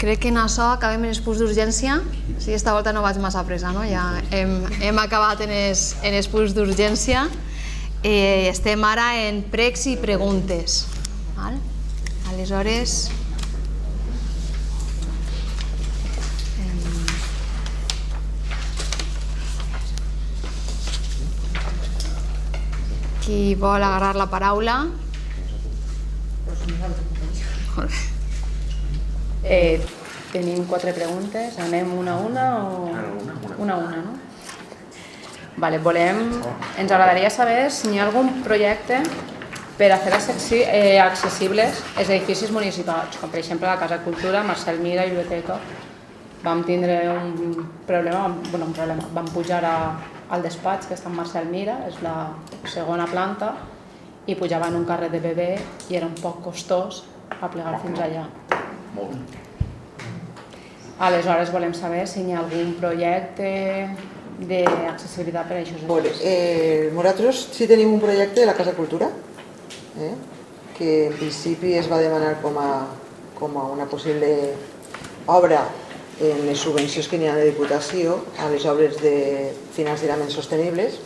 crec que en això acabem en els punts d'urgència. Sí, esta volta no vaig massa pressa, no? Ja hem acabat en els punts d'urgència. Estem ara en pregs i preguntes. Aleshores, qui vol agarrar la paraula? Tenim 4 preguntes, anem una a una o...? Una a una, no? Vale, ens agradaria saber si hi ha algun projecte per a fer accessibles els edificis municipals, com per exemple la Casa de Cultura, Marcel Mira, Biblioteca. Vam tindre un problema, vam pujar al despatx que està en Marcel Mira, és la segona planta, i pujava en un carret de bebè i era un poc costós a plegar fins allà. Aleshores volem saber si hi ha algun projecte d'accessibilitat per a això. Nosaltres sí tenim un projecte de la Casa Cultura, que en principi es va demanar com a una possible obra en les subvencions que n'hi ha de Diputació a les obres de financerament sostenibles,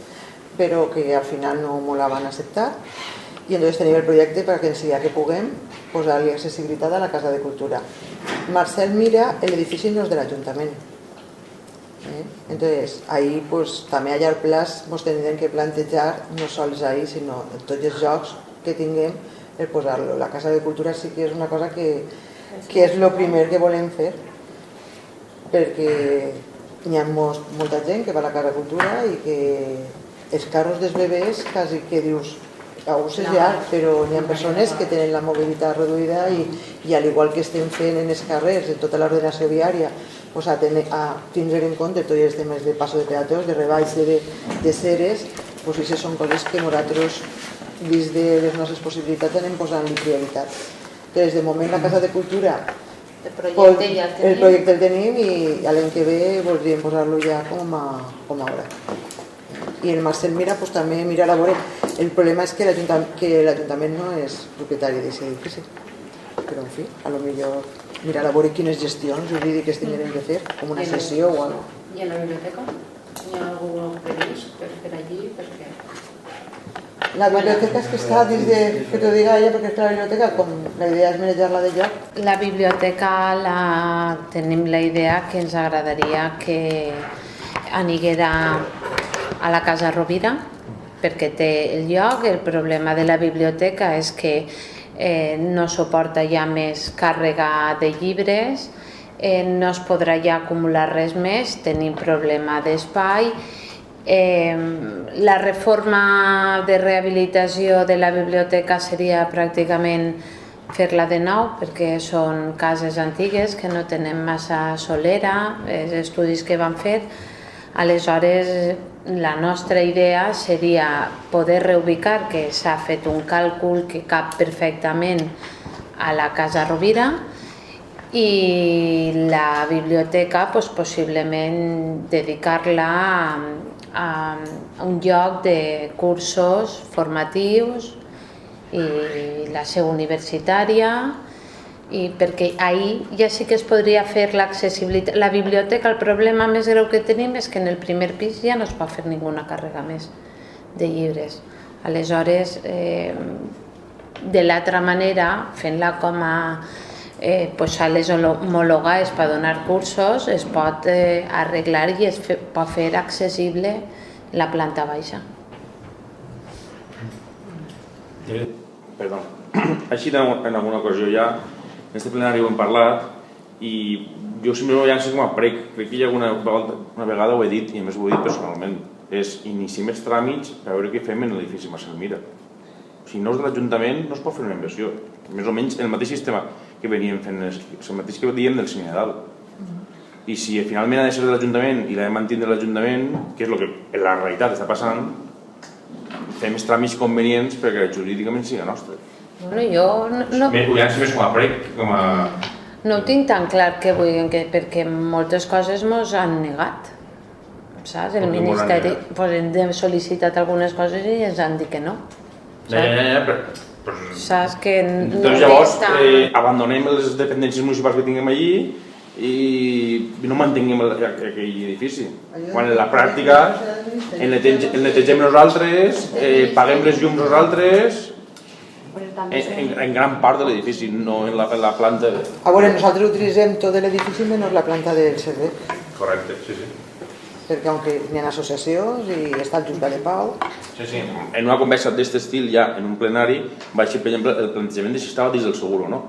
però que al final no me la van acceptar, i entonces tenim el projecte perquè enseguida que puguem posar-li accessibilitat a la Casa de Cultura. Marcel Mira, l'edifici no és de l'Ajuntament, entonces ahí també a llarg plaç ens tindrem que plantejar no sols ahí sinó en tots els llocs que tinguem el posar-lo. La Casa de Cultura sí que és una cosa que és el primer que volem fer, perquè hi ha molta gent que va a la Casa de Cultura i que els carros dels bebès quasi que dius a ús és llarg, però hi ha persones que tenen la mobilitat reduïda i al igual que estem fent en els carrers, en tota l'ordenació viària, a tindre en compte tots els temes de passo de peatons, de rebaix de ceres, aquestes són coses que nosaltres, dins de les nostres possibilitats, anem posant-li prioritat. Des de moment la Casa de Cultura el projecte el tenim i l'any que ve voldríem posar-lo ja com a obra. I el Marcel Mira també mira a veure. El problema és que l'Ajuntament no és propietari d'aquest edifici, però en fi, potser mirar a veure quines gestions jurídiques tindrem de fer, com una sessió o alguna cosa. I en la biblioteca? Hi ha algú previst per fer allí? La biblioteca és que està dins de... que t'ho diga ella, perquè és que la biblioteca, com la idea és manejar-la de lloc. La biblioteca tenim la idea que ens agradaria que aniguera a la Casa Rovira, perquè té el lloc. El problema de la biblioteca és que no suporta ja més càrrega de llibres, no es podrà ja acumular res més, tenim problema d'espai. La reforma de rehabilitació de la biblioteca seria pràcticament fer-la de nou, perquè són cases antigues que no tenen massa solera, els estudis que van fer. Aleshores, la nostra idea seria poder reubicar, que s'ha fet un càlcul que cap perfectament a la Casa Rovira, i la biblioteca possiblement dedicar-la a un lloc de cursos formatius i la seu universitària, i perquè ahir ja sí que es podria fer l'accessibilitat. La biblioteca, el problema més greu que tenim és que en el primer pis ja no es pot fer ninguna càrrega més de llibres. Aleshores, de l'altra manera, fent-la com a sales homologades per donar cursos, es pot arreglar i es pot fer accessible la planta baixa. Perdó. Així en alguna ocasió ja, en aquest plenari ho hem parlat i jo sempre ho llanço com a prec. Crec que ja una vegada ho he dit i a més ho he dit personalment. Iniciem els tràmits per veure què fem en l'edifici Marcel Mira. Si no és de l'Ajuntament no es pot fer una inversió. Més o menys el mateix sistema que veníem fent, el mateix que diem del cine de dalt. I si finalment ha de ser de l'Ajuntament i l'ha de mantenir l'Ajuntament, que és el que en la realitat està passant, fem els tràmits convenients perquè jurídicament sigui nostre. Jo no... Ho llanço més com a prec, com a... No ho tinc tan clar que vull, perquè moltes coses mos han negat. Saps? El Ministeri hem sol·licitat algunes coses i ens han dit que no. Ja, però Saps que no Doncs llavors està... abandonem les dependències municipals que tinguem allí i no mantinguem aquell edifici. Quan en la pràctica el netegem nosaltres, paguem les llums nosaltres, en gran part de l'edifici, no en la planta. A veure, nosaltres utilitzem tot l'edifici menys la planta del servei. Correcte, sí. Perquè aunque n'hi ha associacions i està el Junta de Pau... Sí. En una conversa d'aquest estil, ja en un plenari, vaig fer, per exemple, el plantejament de si estava dins del segur o no.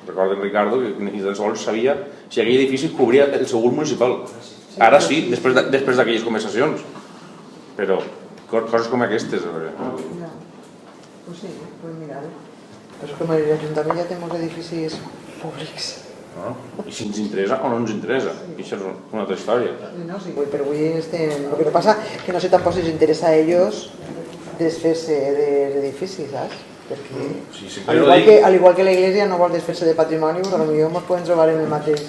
Recorda Ricardo que ni tan sols sabia si aquell edifici cobria el segur municipal. Ara sí, després d'aquelles conversacions. Però coses com aquestes. Ja. Pues sí, pues mirar-ho. Però és que l'Ajuntament ja té molts edificis públics. No? I si ens interessa o no ens interessa, i això és una altra història. No, sí, però avui estem... El que passa que no sé tampoc si els interessa a ells desfer-se dels edificis, saps? Perquè Sí, al igual que la Iglesia no vol desfer-se de patrimoni, però potser ens podem trobar en el mateix.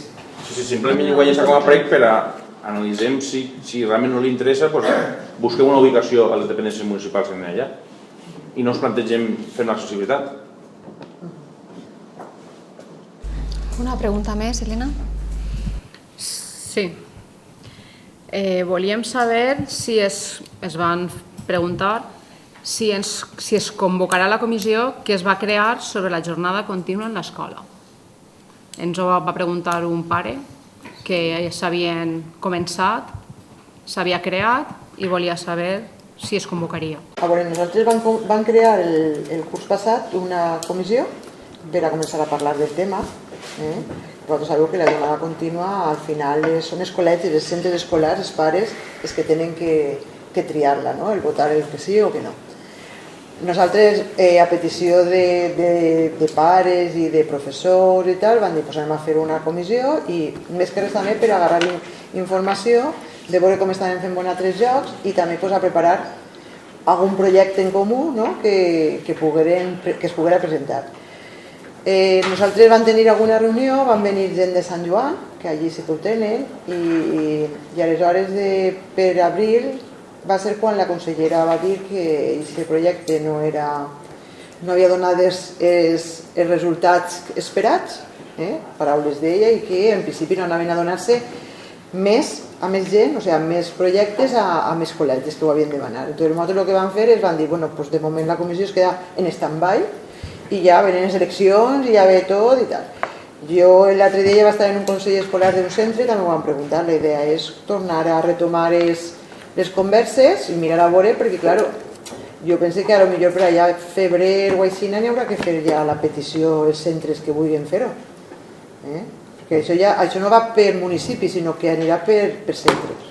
Sí, simplement ho vaig deixar com a prec per a analitzem si realment no li interessa, doncs busquem una ubicació a les dependències municipals en allà i no ens plantegem fer una accessibilitat. Una pregunta més, Helena? Sí. Volíem saber si es van preguntar si es convocarà la comissió que es va crear sobre la jornada contínua en l'escola. Ens ho va preguntar un pare que s'havien començat, s'havia creat i volia saber si es convocaria. A veure, nosaltres vam crear el curs passat una comissió per a començar a parlar del tema. Vosaltres sabeu que la jornada contínua al final són els col·legis, els centres escolars, els pares, els que tenen que triar-la, no? El votar el que sí o que no. Nosaltres, a petició de pares i de professors i tal, vam dir que anem a fer una comissió i més que res també per agarrar informació, de veure com estaven fent en altres llocs i també a preparar algun projecte en comú que es poguera presentar. Nosaltres vam tenir alguna reunió, van venir gent de Sant Joan, que allí sí que ho tenen, i aleshores per abril va ser quan la consellera va dir que aquest projecte no havia donat els resultats esperats, paraules d'ella, i que en principi no anaven a donar-se a més gent, o sigui, a més projectes, a més col·legis que ho havien de demanar. Entonces nosaltres el que vam fer és vam dir, de moment la comissió es queda en stand-by i ja venen les eleccions i ja ve tot i tal. Jo l'altre dia vaig estar en un consell escolar d'un centre i també ho vam preguntar. La idea és tornar a retomar les converses i mirar a veure, perquè clar, jo penso que potser per allà febrer o així n'hi haurà que fer ja la petició als centres que vulguin fer-ho. Perquè això no va per municipi, sinó que anirà per centres.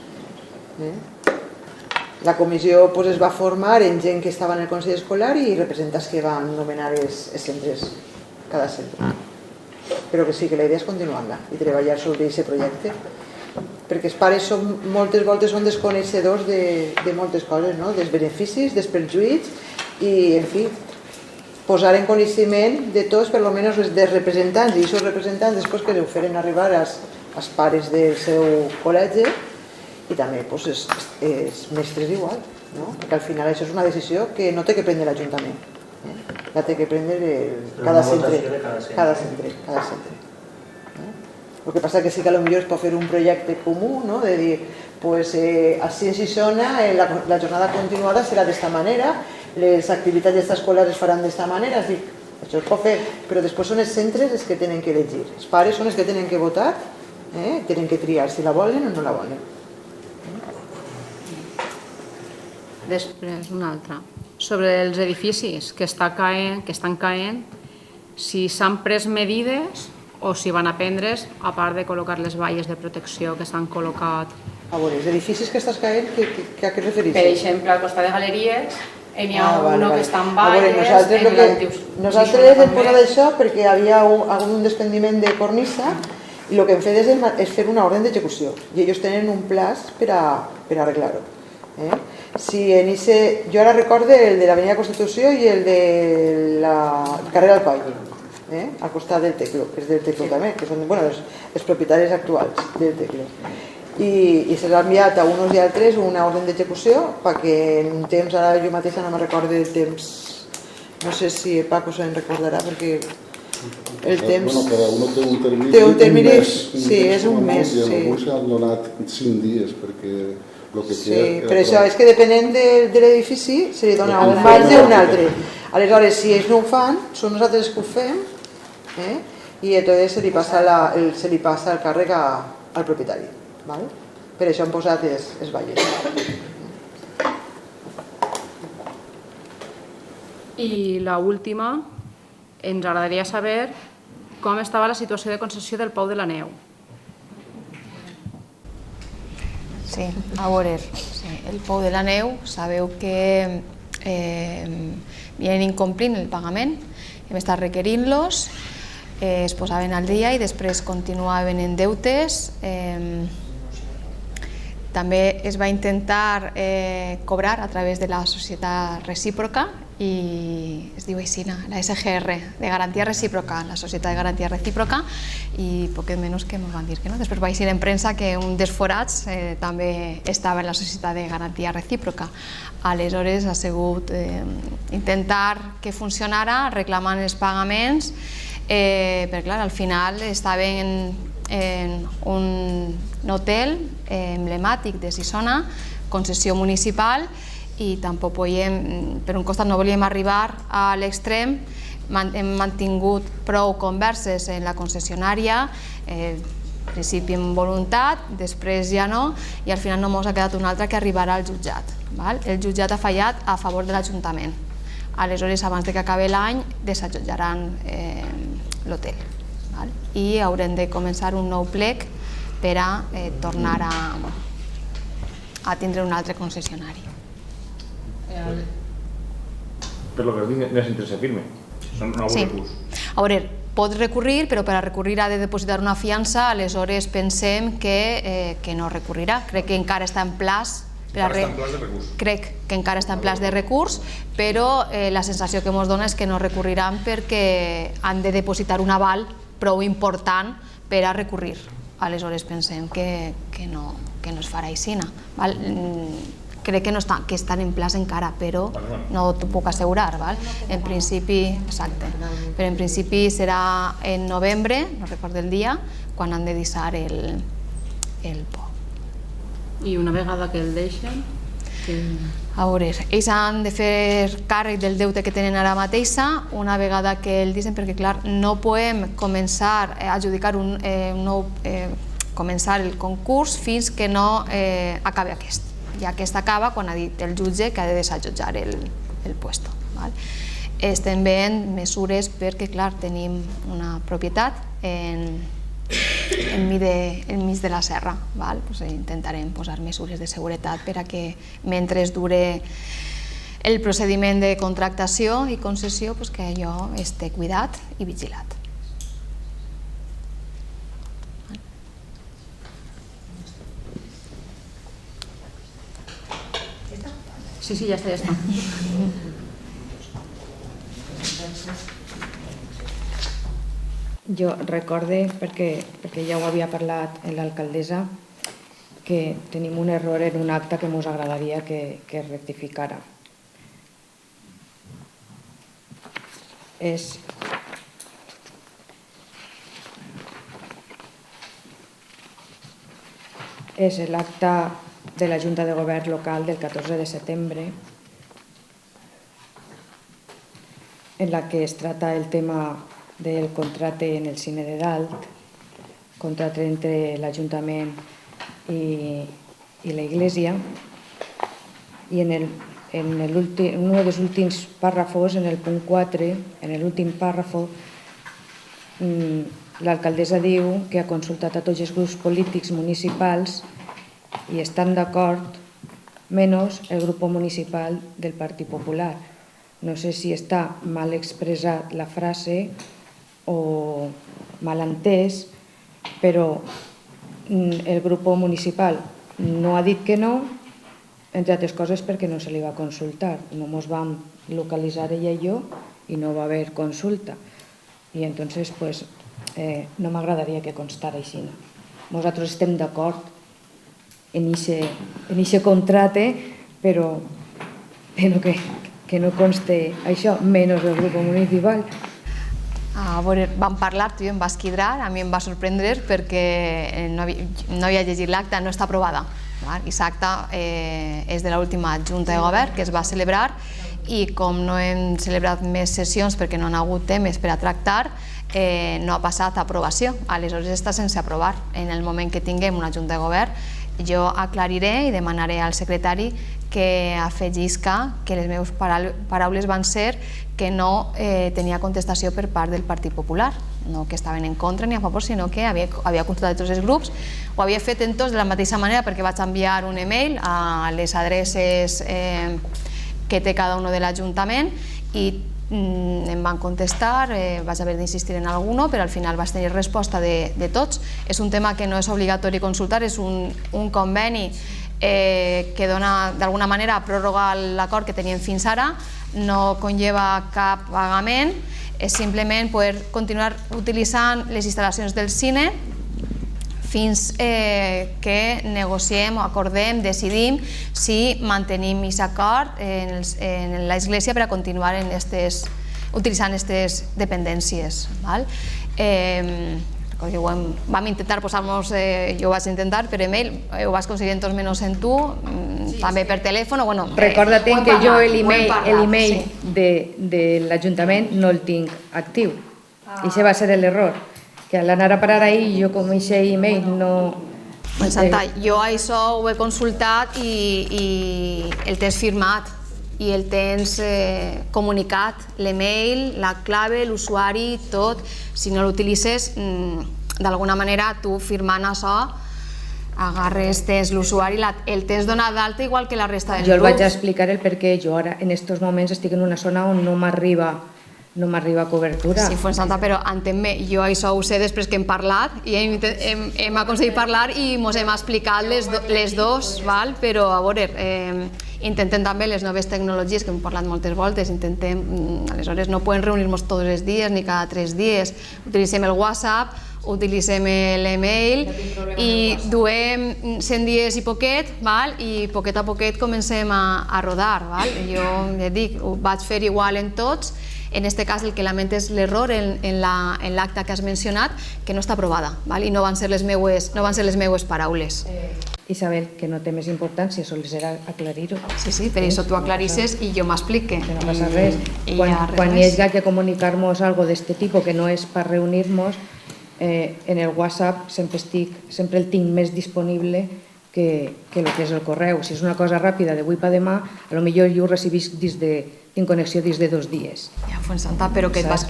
La comissió es va formar en gent que estava en el consell escolar i representants que van nomenar els centres, cada centre. Però que sí, que la idea és continuar-la i treballar sobre aquest projecte, perquè els pares moltes voltes són desconeixedors de moltes coses, dels beneficis, dels perjuïts i, en fi, posar en coneixement de tots, per almenys dels representants, i aquests representants després que ho feren arribar als pares del seu col·legi i també els mestres igual, perquè al final això és una decisió que no té que prendre l'Ajuntament, la té que prendre cada centre. El que passa que sí que potser es pot fer un projecte comú, de dir, així en Xixona la jornada continuada serà d'esta manera, les activitats d'extraescolars es faran d'esta manera, això es pot fer, però després són els centres els que tenen que elegir, els pares són els que tenen que votar, tenen que triar si la volen o no la volen. Després, una altra. Sobre els edificis que estan caient, si s'han pres medides o si van a prendre's, a part de col·locar les valles de protecció que s'han col·locat. A veure, els edificis que estàs caient, a què refereixes? Per exemple, al costat de galeries, n'hi ha un que està en valles... Nosaltres hem posat això perquè hi havia algun desprendiment de cornisa i el que hem fet és fer una ordre d'execució i ells tenen un plaç per arreglar-ho. Jo ara recordo el de l'Avenida Constitució i el de la carrer Alcoi, al costat del Teclo, que és del Teclo també, que són els propietaris actuals del Teclo. I se'ls ha enviat a uns i altres una ordre d'execució perquè en un temps, ara jo mateixa no me recordo el temps No sé si Paco se'n recordarà, perquè el temps... Bueno, cada uno té un termini. Té un termini, sí, és un mes, sí. sí. I alguns han donat 5 dies, perquè el que Sí, queda... però això és que depenent de l'edifici se li dona un abans d'un altre. Aleshores, si ells no ho fan, són nosaltres que ho fem, i entonces se li passa el càrrec al propietari. Per això han posat es valles. I la última, ens agradaria saber com estava la situació de concessió del Pou de la Neu. Sí, a veure, el Pou de la Neu, sabeu que vienen incomplint el pagament, hem estat requerint-los, es posaven al dia i després continuaven en deutes. També es va intentar cobrar a través de la societat recíproca i es diu així, la SGR, de Garantia Recíproca, la Societat de Garantia Recíproca, i poquet menys que ens van dir que no. Després va eixir en premsa que un dels forats també estava en la Societat de Garantia Recíproca. Aleshores ha sigut intentar que funcionara reclamant els pagaments, perquè clar, al final estaven en un hotel emblemàtic de Sisona, concessió municipal, i tampoc podíem, per un costat no volíem arribar a l'extrem, hem mantingut prou converses en la concessionària, al principi amb voluntat, després ja no, i al final no ens ha quedat una altra que arribarà al jutjat. El jutjat ha fallat a favor de l'Ajuntament. Aleshores, abans que acabi l'any, desallotjaran l'hotel i haurem de començar un nou plec per a tornar a tindre un altre concessionari. Per lo que dic, no és interès firme. Són un recurs. A veure, pot recurrir, però per a recurrir ha de depositar una fiança, aleshores pensem que no recurrirà. Crec que encara està en plaç de recurs. Crec que encara està en plaç de recurs, però la sensació que ens dona és que no recurriran perquè han de depositar un aval prou important per a recurrir. Aleshores pensem que no es farà així. Crec que estan en plaç encara, però no t'ho puc assegurar. En principi, exacte, però en principi serà en novembre, no recordo el dia, quan han de deixar el pou. I una vegada que el deixen? A veure, ells han de fer càrrec del deute que tenen ara mateixa una vegada que el deixen, perquè clar, no podem començar a adjudicar començar el concurs fins que no acabi aquest. I aquest acaba quan ha dit el jutge que ha de desallotjar el puesto. Estem veient mesures perquè, clar, tenim una propietat enmig de la serra. Intentarem posar mesures de seguretat per a que mentre dure el procediment de contractació i concessió que allò esté cuidat i vigilat. Sí, ja està. Jo recorde, perquè ja ho havia parlat amb l'alcaldessa, que tenim un error en un acte que ens agradaria que es rectificara. És l'acte de la Junta de Govern local del 14 de setembre, en la que es trata el tema del contracte en el cine de Dalt, contracte entre l'Ajuntament i la Iglesia, i en un dels últims pàrrafos, en el punt 4, en l'últim pàrrafo, l'alcaldessa diu que ha consultat a tots els grups polítics municipals i estan d'acord, menys el grup municipal del Partit Popular. No sé si està mal expressat la frase o mal entès, però el grup municipal no ha dit que no, entre altres coses perquè no se li va consultar. Només vam localitzar ella i jo i no va haver consulta. I entonces no m'agradaria que constara així. Nosaltres estem d'acord en aquest contracte, però que que no conste això, menys el grup municipal. A veure, vam parlar, tu em vas quidrar, a mi em va sorprendre perquè no havia llegit l'acta, no està aprovada. I l'acta és de l'última Junta de Govern que es va celebrar i com no hem celebrat més sessions perquè no han hagut temes per a tractar, no ha passat a aprovació. Aleshores està sense aprovar. En el moment que tinguem una Junta de Govern, jo aclariré i demanaré al secretari que afegisca que les meves paraules van ser que no tenia contestació per part del Partit Popular, no que estaven en contra ni a favor, sinó que havia consultat tots els grups, ho havia fet en tots de la mateixa manera perquè vaig enviar un email a les adreces que té cada un de l'Ajuntament i em van contestar, vaig haver d'insistir en alguno, però al final vaig tenir resposta de tots. És un tema que no és obligatori consultar, és un conveni que dona d'alguna manera a prorrogar l'acord que teníem fins ara, no conlleva cap pagament, és simplement poder continuar utilitzant les instal·lacions del cine fins que negociem o acordem, decidim si mantenim aquest acord en l'Església per a continuar utilitzant aquestes dependències. Vam intentar posar-nos, jo ho vaig intentar per email, ho vas aconseguir en tots menys en tu, també per telèfon. Recorda't que jo l'email de l'Ajuntament no el tinc actiu. I això va ser l'error, que a l'anar a parar ahir jo com aquest email no... Santa, jo això ho he consultat i el tens firmat i el tens comunicat, l'email, la clave, l'usuari, tot. Si no l'utilitzes, d'alguna manera tu firmant això agarres, tens l'usuari, el tens donat d'alta igual que la resta dels grups. Jo el vaig explicar el perquè jo ara en aquests moments estic en una zona on no m'arriba cobertura. Sí, Fuensanta, però entén-me, jo això ho sé després que hem parlat i hem aconseguit parlar i ens hem explicat les dos, però a veure, intentem també les noves tecnologies que hem parlat moltes voltes, aleshores no podem reunir-nos tots els dies ni cada 3 dies, utilitzem el WhatsApp, utilitzem l'email i duem 100 dies i poquet i poquet a poquet comencem a rodar. Jo ja dic, ho vaig fer igual en tots. En aquest cas el que lamento és l'error en l'acta que has mencionat, que no està aprovada i no van ser les meues paraules. Isabel, que no té més importància, sols era aclarir-ho. Sí, per això tu aclarisses i jo m'explique. Que no passa res. Quan hi hagi que comunicar-nos algo d'este tipus que no és per reunir-nos, en el WhatsApp sempre el tinc més disponible que el que és el correu. Si és una cosa ràpida d'avui per demà, potser jo ho recibisc en connexió des de 2 dies. Ja, Fuensanta, però que et vas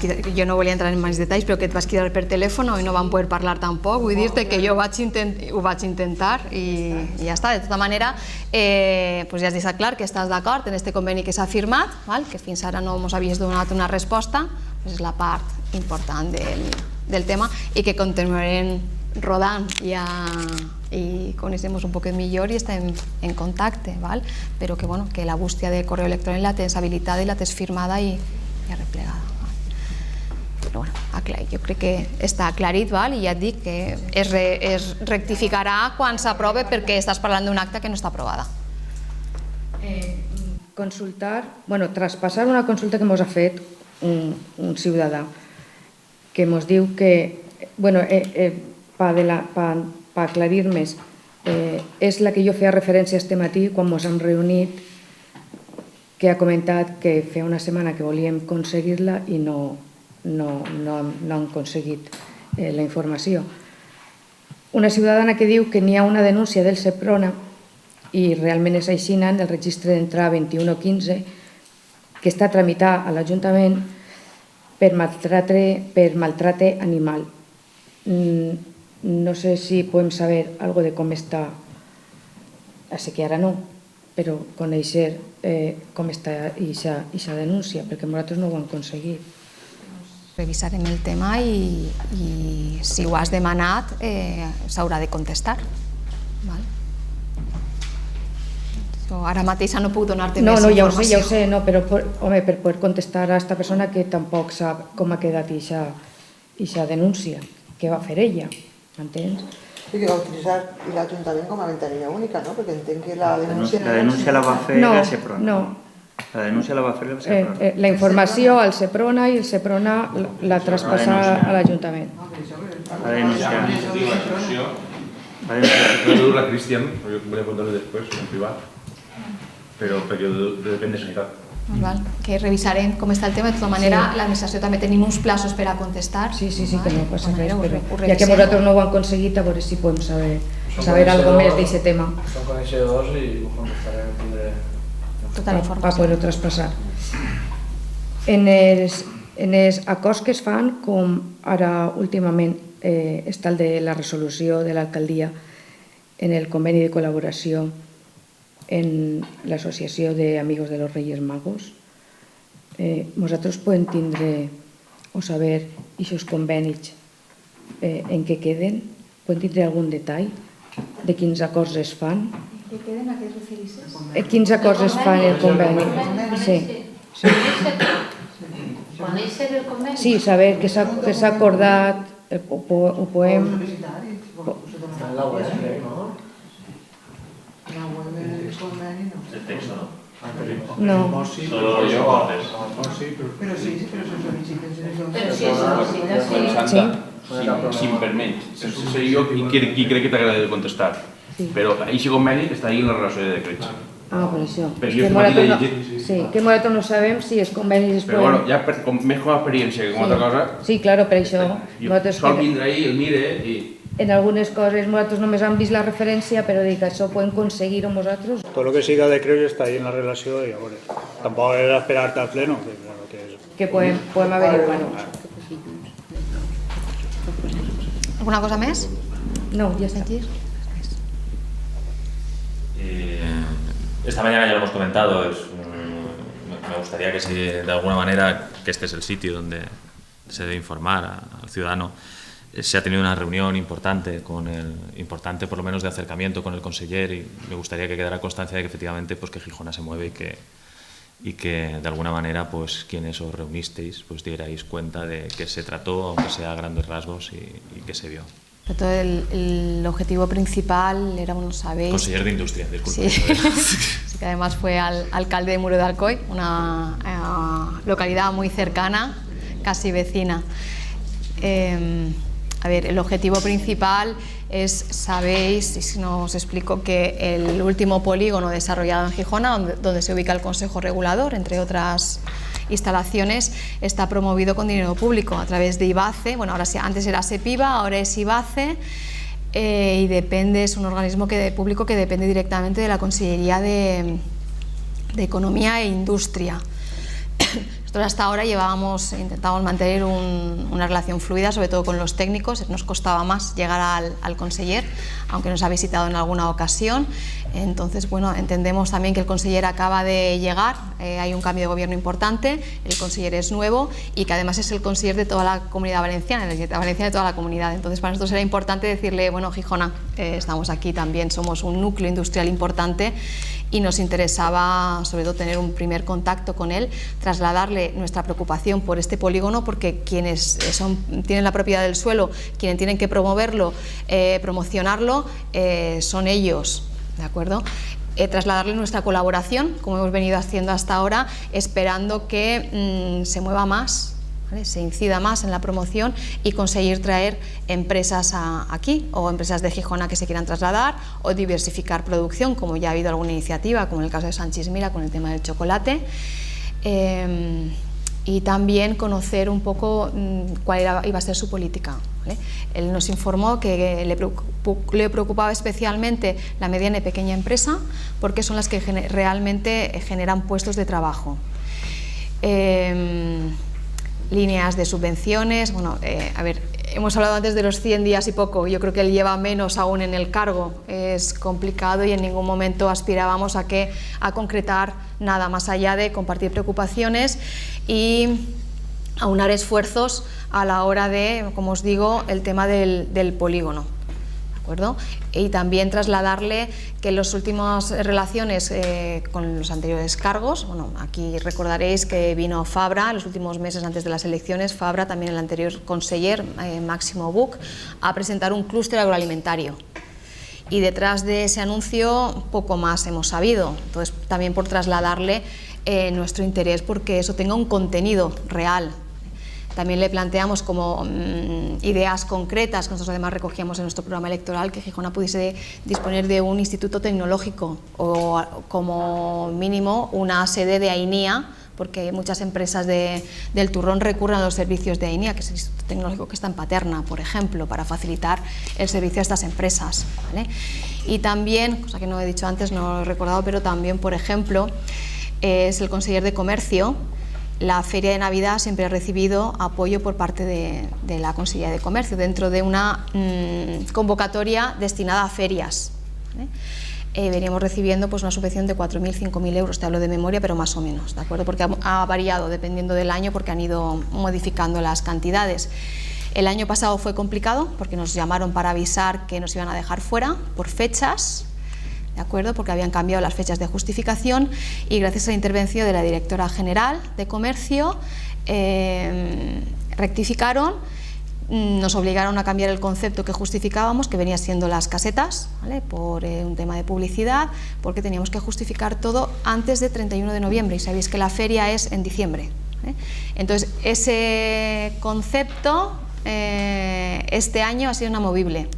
quedar, jo no volia entrar en més detalls, però que et vas quedar per telèfon i no vam poder parlar tampoc. Vull dir-te que jo ho vaig intentar i ja està. De tota manera, ja has deixat clar que estàs d'acord en aquest conveni que s'ha firmat, que fins ara no ens havies donat una resposta, és la part important del tema i que continuarem rodant i coneixem-nos un poquet millor i estem en contacte, però que la bústia de correu electrònic la tens habilitada i la tens firmada i replegada. Però jo crec que està aclarit i ja et dic que es rectificarà quan s'aprove perquè estàs parlant d'un acte que no està aprovada. Traspassar una consulta que ens ha fet un ciutadà que ens diu que, per aclarir més, és la que jo feia referència este matí quan ens hem reunit, que ha comentat que feia una setmana que volíem aconseguir-la i no han aconseguit la informació. Una ciutadana que diu que n'hi ha una denúncia del Seprona i realment és així en el registre d'entrada 2115 que està tramitat a l'Ajuntament per maltracte animal. No sé si podem saber alguna de com està, sé que ara no, però conèixer com està aquesta denúncia, perquè nosaltres no ho hem aconseguit. Revisarem el tema i si ho has demanat s'haurà de contestar. Ara mateix no puc donar-te més informació. No, ja ho sé, però per poder contestar a aquesta persona que tampoc sap com ha quedat aquesta denúncia, què va fer ella, m'entens? Sí, que va utilitzar l'Ajuntament com a ventanilla única, no? Perquè entenc que la denúncia... La denúncia la va fer el Seprona. No, La denúncia la va fer el Seprona. La informació al Seprona i el Seprona la traspassa a l'Ajuntament. Va denunciar. Va denunciar la Cristian, jo volia contar-ho després, en privat, però perquè depèn de sanitat. Val, que revisarem com està el tema. De tota manera, l'administració també tenim uns plaços per a contestar. Sí, que no passa res, però ho ja que vosaltres no ho han aconseguit, a veure si podem saber algo més d'aquest tema. Som coneixedors i ho contestarem. Tota la informació. Per poder-ho traspassar. En els acords que es fan, com ara últimament està el de la resolució de l'alcaldia en el conveni de col·laboració en l'Associació d'Amigos de los Reyes Magos, vosaltres podem tindre o saber aquests convenis en què queden? Podem tindre algun detall de quins acords es fan? ¿Qué queden a qué os referís? Quins acords es fan en el conveni? Sí. Conèixer el conveni? Sí, saber què s'ha acordat, ho podem... Està en la web, no? La web del conveni no. El texto, ¿no? No. Solo yo cortes. Però sí, però se sol·liciten. Però si es sol·licita, sí. Sin permís. Soy yo qui crec que t'agrada contestar. Però aquest conveni està ahí en la relació de decrets. Ah, per això. Però jo estic aquí llegit. Sí, que nosaltres no sabem si els convenis es Però bueno, ja més com a experiència que com altra cosa... Sí, claro, per això. Sol vindre ahí, el mire i... En algunes coses nosaltres només hem vist la referència, però dic que això podem aconseguir-ho nosaltres. Tot el que siga de Creus està ahí en la relació i a veure, tampoc és esperar-te al pleno, Que podem averiguar-ho. ¿Alguna cosa més? No, ja està. Esta mañana ya lo hemos comentado, me gustaría que si de alguna manera, que este es el sitio donde se debe informar al ciudadano, se ha tenido una reunión importante por lo menos de acercamiento con el conseller, y me gustaría que quedara constancia de que efectivamente pues que Gijona se mueve y que de alguna manera pues quienes os reunisteis pues dierais cuenta de que se trató, aunque sea a grandes rasgos, y que se vio. Sobre todo el objetivo principal era, bueno, sabéis... Conseller de Industria, disculpe. Sí, que además fue alcalde de Muro de Alcoy, una localidad muy cercana, casi vecina. A ver, el objetivo principal es, sabéis, y si no os explico, que el último polígono desarrollado en Gijona, donde se ubica el Consejo Regulador, entre otras instalaciones, está promovido con dinero público a través de IBACE. Bueno, ahora sí, antes era SEPIBA, ahora es IBACE, y depende, es un organismo público que depende directamente de la Consellería de Economía e Industria. Nosotros hasta ahora intentábamos mantener una relación fluida, sobre todo con los técnicos. Nos costaba más llegar al conseller, aunque nos ha visitado en alguna ocasión. Entonces, bueno, entendemos también que el conseller acaba de llegar, hay un cambio de gobierno importante, el conseller es nuevo y que además es el conseller de toda la Comunidad Valenciana, de toda la comunidad. Entonces, para nosotros era importante decirle, bueno, Gijona, estamos aquí también, somos un núcleo industrial importante, y nos interesaba sobre todo tener un primer contacto con él, trasladarle nuestra preocupación por este polígono, porque quienes tienen la propiedad del suelo, quienes tienen que promoverlo, promocionarlo, son ellos, ¿de acuerdo? Trasladarle nuestra colaboración, como hemos venido haciendo hasta ahora, esperando que se mueva más, ¿vale? Se incida más en la promoción y conseguir traer empresas aquí, o empresas de Gijona que se quieran trasladar, o diversificar producción, como ya ha habido alguna iniciativa, como en el caso de Sanchis Mira con el tema del chocolate. Y también conocer un poco cuál iba a ser su política, ¿vale? Él nos informó que le preocupaba especialmente la mediana y pequeña empresa, porque son las que realmente generan puestos de trabajo. Líneas de subvenciones, bueno, a ver, hemos hablado antes de los 100 días y poco, yo creo que él lleva menos aún en el cargo, es complicado y en ningún momento aspirábamos a concretar nada más allá de compartir preocupaciones y aunar esfuerzos a la hora de, como os digo, el tema del polígono. ¿De acuerdo? Y también trasladarle que en las últimas relaciones con los anteriores cargos, bueno, aquí recordaréis que vino Fabra en los últimos meses antes de las elecciones, Fabra, también el anterior conseller, Máximo Buch, a presentar un clúster agroalimentario. Y detrás de ese anuncio poco más hemos sabido. Entonces, también por trasladarle nuestro interés porque eso tenga un contenido real. También le planteamos como ideas concretas, que nosotros además recogíamos en nuestro programa electoral, que Gijona pudiese disponer de un instituto tecnológico o como mínimo una sede de AINIA, porque muchas empresas del turrón recurren a los servicios de AINIA, que es el instituto tecnológico que está en Paterna, por ejemplo, para facilitar el servicio a estas empresas, ¿vale? Y también, cosa que no he dicho antes, no lo he recordado, pero también, por ejemplo, es el conseller de Comercio. La Feria de Navidad siempre ha recibido apoyo por parte de la Consellería de Comercio dentro de una convocatoria destinada a ferias, ¿vale? Veníamos recibiendo pues, una subvención de 4.000, 5.000 euros, te hablo de memoria, pero más o menos, ¿de acuerdo? Porque ha variado dependiendo del año porque han ido modificando las cantidades. El año pasado fue complicado porque nos llamaron para avisar que nos iban a dejar fuera por fechas, ¿de acuerdo? Porque habían cambiado las fechas de justificación y gracias a la intervención de la directora general de Comercio rectificaron, nos obligaron a cambiar el concepto que justificábamos, que venía siendo las casetas, ¿vale? Por un tema de publicidad, porque teníamos que justificar todo antes de 31 de noviembre y sabéis que la feria es en diciembre, ¿eh? Entonces ese concepto este año ha sido inamovible.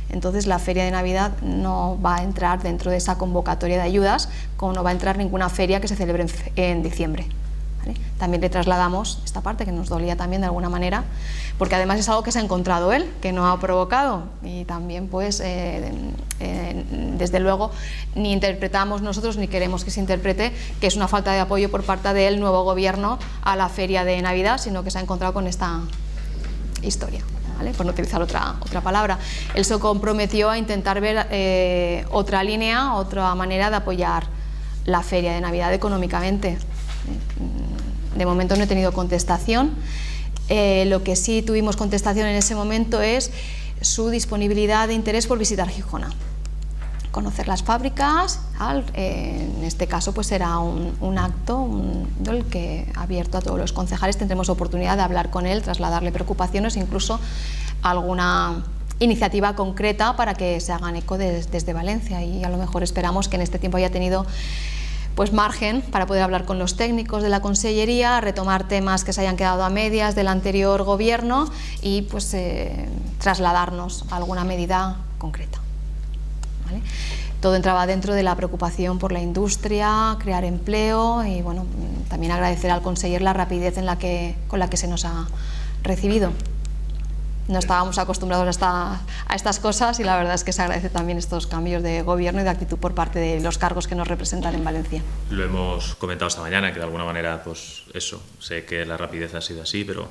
Entonces la feria de Navidad no va a entrar dentro de esa convocatoria de ayudas, como no va a entrar ninguna feria que se celebre en diciembre, ¿vale? También le trasladamos esta parte que nos dolía también de alguna manera, porque además es algo que se ha encontrado él, que no ha provocado, y también pues desde luego ni interpretamos nosotros ni queremos que se interprete que es una falta de apoyo por parte del nuevo gobierno a la feria de Navidad, sino que se ha encontrado con esta historia, ¿vale? Por no utilizar otra palabra. Él se comprometió a intentar ver otra línea, otra manera de apoyar la feria de Navidad económicamente. De momento no he tenido contestación. Lo que sí tuvimos contestación en ese momento es su disponibilidad de interés por visitar Gijona, conocer las fábricas, en este caso pues será un acto el que abierto a todos los concejales, tendremos oportunidad de hablar con él, trasladarle preocupaciones, incluso alguna iniciativa concreta para que se hagan eco desde Valencia, y a lo mejor esperamos que en este tiempo haya tenido pues margen para poder hablar con los técnicos de la Consellería, retomar temas que se hayan quedado a medias del anterior gobierno y pues trasladarnos a alguna medida concreta, ¿vale? Todo entraba dentro de la preocupación por la industria, crear empleo y bueno, también agradecer al conseller la rapidez con la que se nos ha recibido. No estábamos acostumbrados a estas cosas y la verdad es que se agradece también estos cambios de gobierno y de actitud por parte de los cargos que nos representan en Valencia. Lo hemos comentado esta mañana, que de alguna manera, pues eso, sé que la rapidez ha sido así, pero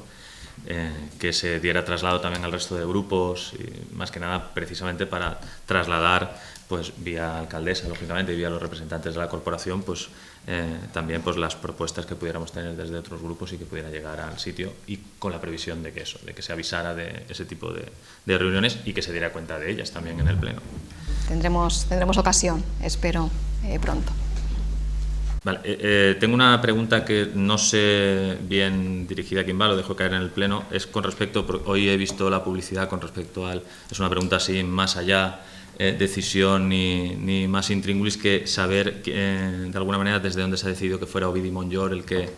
que se diera traslado también al resto de grupos, y más que nada precisamente para trasladar, pues vía alcaldesa, lógicamente, y vía los representantes de la corporación, pues también pues las propuestas que pudiéramos tener desde otros grupos y que pudiera llegar al sitio, y con la previsión de que se avisara de ese tipo de reuniones y que se diera cuenta de ellas también en el Pleno. Tendremos ocasión, espero, pronto. Vale, tengo una pregunta que no sé bien dirigida a quién va, lo dejo caer en el Pleno, es con respecto, hoy he visto la publicidad con respecto es una pregunta así más allá, decisión ni más intríngulis, que saber de alguna manera desde dónde se ha decidido que fuera Ovidi Montllor el que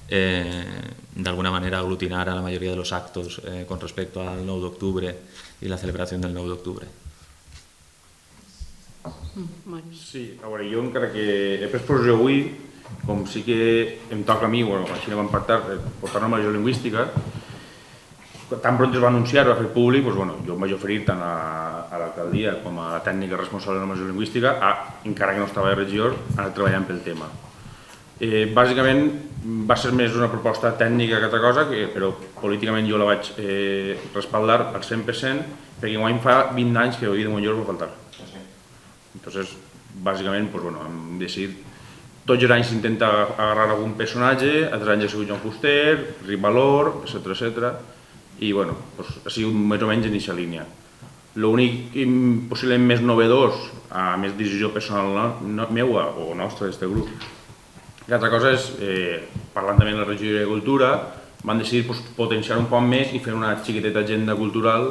de alguna manera aglutinara la mayoría de los actos con respecto al 9 d'octubre y la celebración del 9 d'octubre. Sí, a veure, jo encara que he pres posició avui, com sí que em toca a mi, bueno, així no vam pactar, portar-ne una major lingüística, tan pront es va anunciar, va fer públic, doncs, bueno, jo em vaig oferir tant a l'alcaldia com a la tècnica responsable de la major lingüística, encara que no estava de regidor, a anar treballant pel tema. Bàsicament va ser més una proposta tècnica que altra cosa, però políticament jo la vaig respaldar al 100%, perquè guany fa 20 anys que Ovidi Montllor va faltar. Entonces, bàsicament, pues, bueno, hem decidit, tots els anys s'intenta agarrar algun personatge, altres anys ha sigut Joan Fuster, Rivalor, etc. I bueno, pues, ha sigut més o menys en aquesta línia. L'únic possiblement més novedós, a més decisió personal meua o nostra d'aquest grup, que altra cosa és, parlant també amb la regidoria de Cultura, van decidir potenciar un poc més i fer una xiqueteta agenda cultural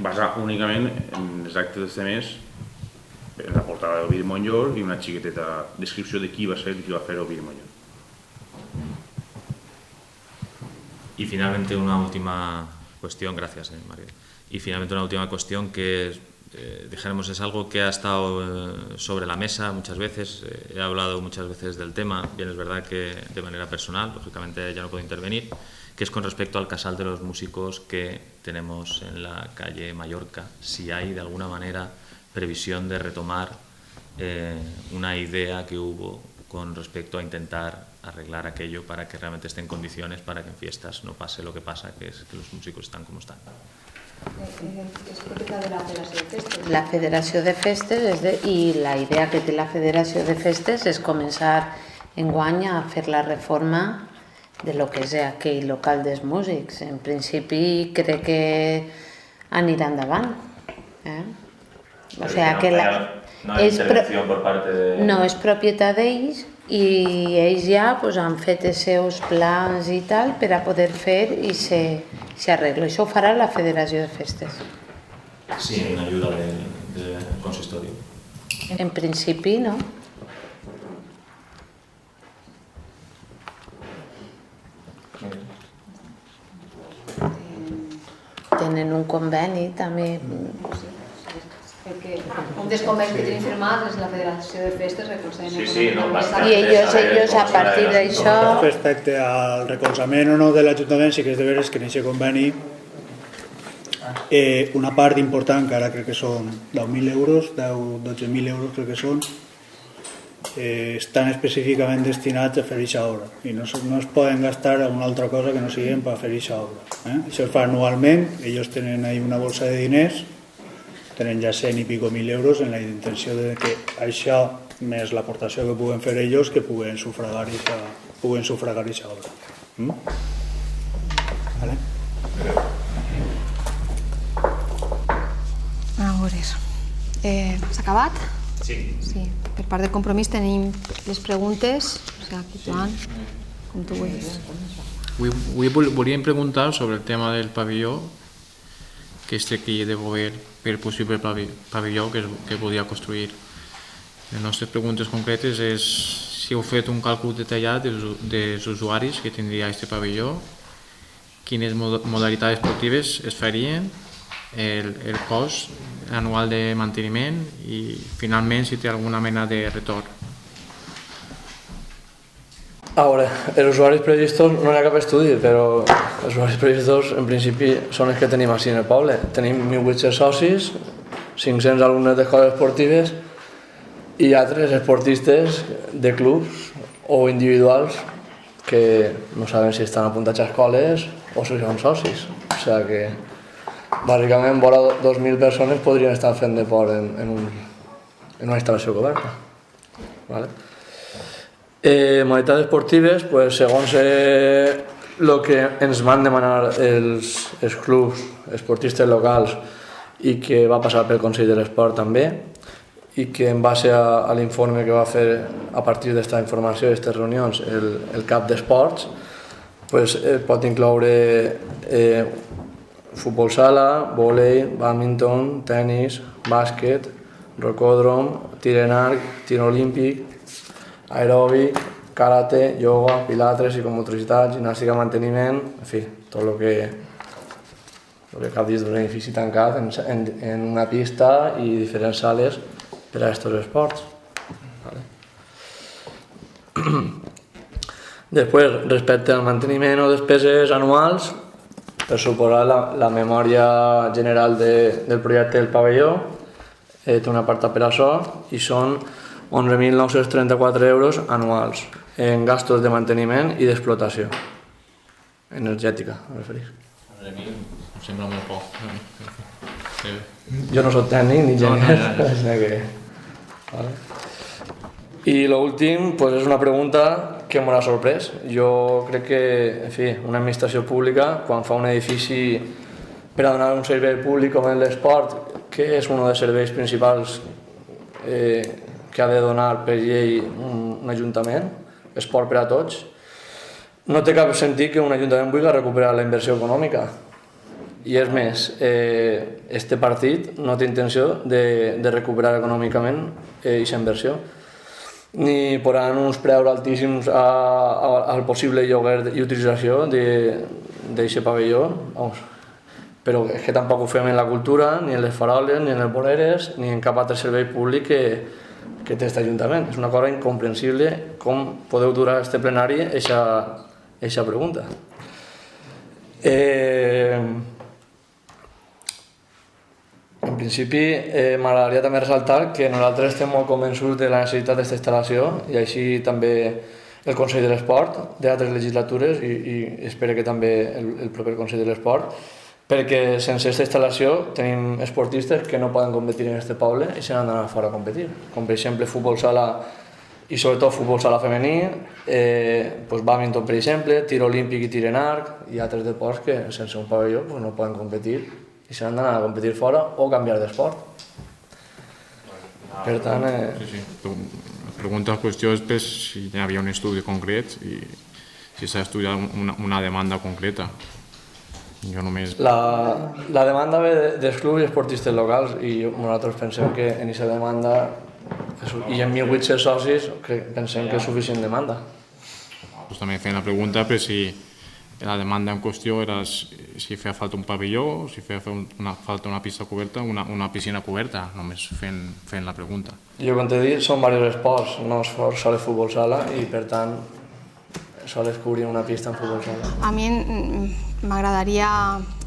basada únicament en els actes d'este mes, en la portada d'Ovidi Montllor i una xiqueteta descripció de qui va ser i qui va fer Ovidi Montllor. Y finalmente una última cuestión, gracias Mario, y finalmente una última cuestión que dijéramos es algo que ha estado sobre la mesa muchas veces, he hablado muchas veces del tema, bien es verdad que de manera personal, lógicamente ya no puedo intervenir, que es con respecto al casal de los músicos que tenemos en la calle Mallorca, si hay de alguna manera previsión de retomar una idea que hubo con respecto a intentar arreglar aquello para que realmente esté en condiciones para que en fiestas no pase lo que pasa, que es que los músicos están como están. És propietat de la Federació de Festes. La Federació de Festes i la idea que té la Federació de Festes és començar enguany a fer la reforma de lo que és aquell local dels músics. En principi crec que anirà endavant. O sigui que no hay intervención por parte de... No, és propietat d'ells i ells ja han fet els seus plans i tal per a poder fer i s'arregla. Això ho farà la Federació de Festes. Sin ayuda del consistorio. En principi, no. Tenen un conveni també. Perquè un dels convenis que tenim firmat és la Federació de Festes recolzament I ells a partir d'això... Respecte al recolzament o no de l'Ajuntament, sí que és de veres que en aquest conveni una part important, que ara crec que són 10.000 euros, 12.000 euros crec que són, estan específicament destinats a fer aquesta obra i no es poden gastar en una altra cosa que no siguin per fer aquesta obra. Això es fa anualment, ells tenen ahí una bolsa de diners, tenen ja 100 i pico mil euros en la intenció de que això, més l'aportació que puguen fer ells, que puguen sufragar aquesta obra. Vale? A veure, s'ha acabat? Sí. Sí. Per part del Compromís tenim les preguntes, o sigui, aquí Joan, com tu vulguis. Volíem preguntar sobre el tema del pavelló, que és aquí de Bover, per possible pavelló que volia construir. Les nostres preguntes concretes és si heu fet un càlcul detallat dels usuaris que tindria aquest pavelló, quines modalitats esportives es farien, el cost anual de manteniment i finalment si té alguna mena de retorn. Ara, els usuaris previstos no hi ha cap estudi, però els usuaris previstos en principi són els que tenim així en el poble. Tenim 1.800 socis, 500 alumnes d'escoles esportives i altres esportistes de clubs o individuals que no saben si estan apuntats a escoles o si són socis. O sigui que bàsicament vora 2.000 persones podrien estar fent deport en una instal·lació coberta. Vale? Modalitats esportives, pues, segons el que ens van demanar els clubs esportistes locals i que va passar pel Consell de l'Esport també, i que en base a l'informe que va fer a partir d'esta informació i d'aquestes reunions el cap d'esports, pues, pot incloure futbol sala, vòlei, bàdminton, tenis, bàsquet, rocòdrom, tir en arc, tir olímpic, aeròbic, karate, yoga, pilates, psicomotricitat, gimnàstica, manteniment, en fi, tot el que cap dins d'un edifici tancat en una pista i diferents sales per a aquests esports. Després, respecte al manteniment o despeses anuals, per suposar la memòria general del projecte del pavelló, té una part per això i són 11.934 euros anuals en gastos de manteniment i d'explotació energètica, em referís. 11.000 em sembla molt poc. Jo no soc tècnic ni enginyer. I l'últim és una pregunta que m'ha sorprès. Jo crec que, en fi, una administració pública, quan fa un edifici per a donar un servei públic com l'esport, que és un dels serveis principals que ha de donar per llei un ajuntament, esport per a tots, no té cap sentit que un ajuntament vulgui recuperar la inversió econòmica. I és més, este partit no té intenció de recuperar econòmicament aquesta inversió, ni posant uns preus altíssims al possible lloguer i utilització d'aquest pavelló, però és que tampoc ho fem en la cultura, ni en les faroles, ni en els boleres, ni en cap altre servei públic que té aquest Ajuntament. És una cosa incomprensible com podeu durar este plenari aquesta pregunta. En principi, m'agradaria també ressaltar que nosaltres estem molt convençuts de la necessitat d'aquesta instal·lació i així també el Consell de l'Esport d'altres legislatures i espero que també el proper Consell de l'Esport, perquè sense aquesta instal·lació tenim esportistes que no poden competir en aquest poble i se n'han d'anar fora a competir, com per exemple futbol sala i sobretot futbol sala femení, bàdminton per exemple, tir olímpic i tir en arc i altres deports que sense un pavelló no poden competir i se n'han d'anar a competir fora o canviar d'esport. Per tant... La pregunta, la qüestió és si hi havia un estudi concret i si s'ha estudiat una demanda concreta. Jo només... La demanda ve dels clubs i esportistes locals i nosaltres pensem que en aquesta demanda i en 1.800 socis pensem que és suficient demanda. També fent la pregunta per si la demanda en qüestió era si feia falta un pavelló, si feia falta una pista coberta, una piscina coberta, només fent la pregunta. Jo, com t'he dit, són diversos esports, no és sol futbol sala i per tant sols cobrir una pista en futbol sala. A mi m'agradaria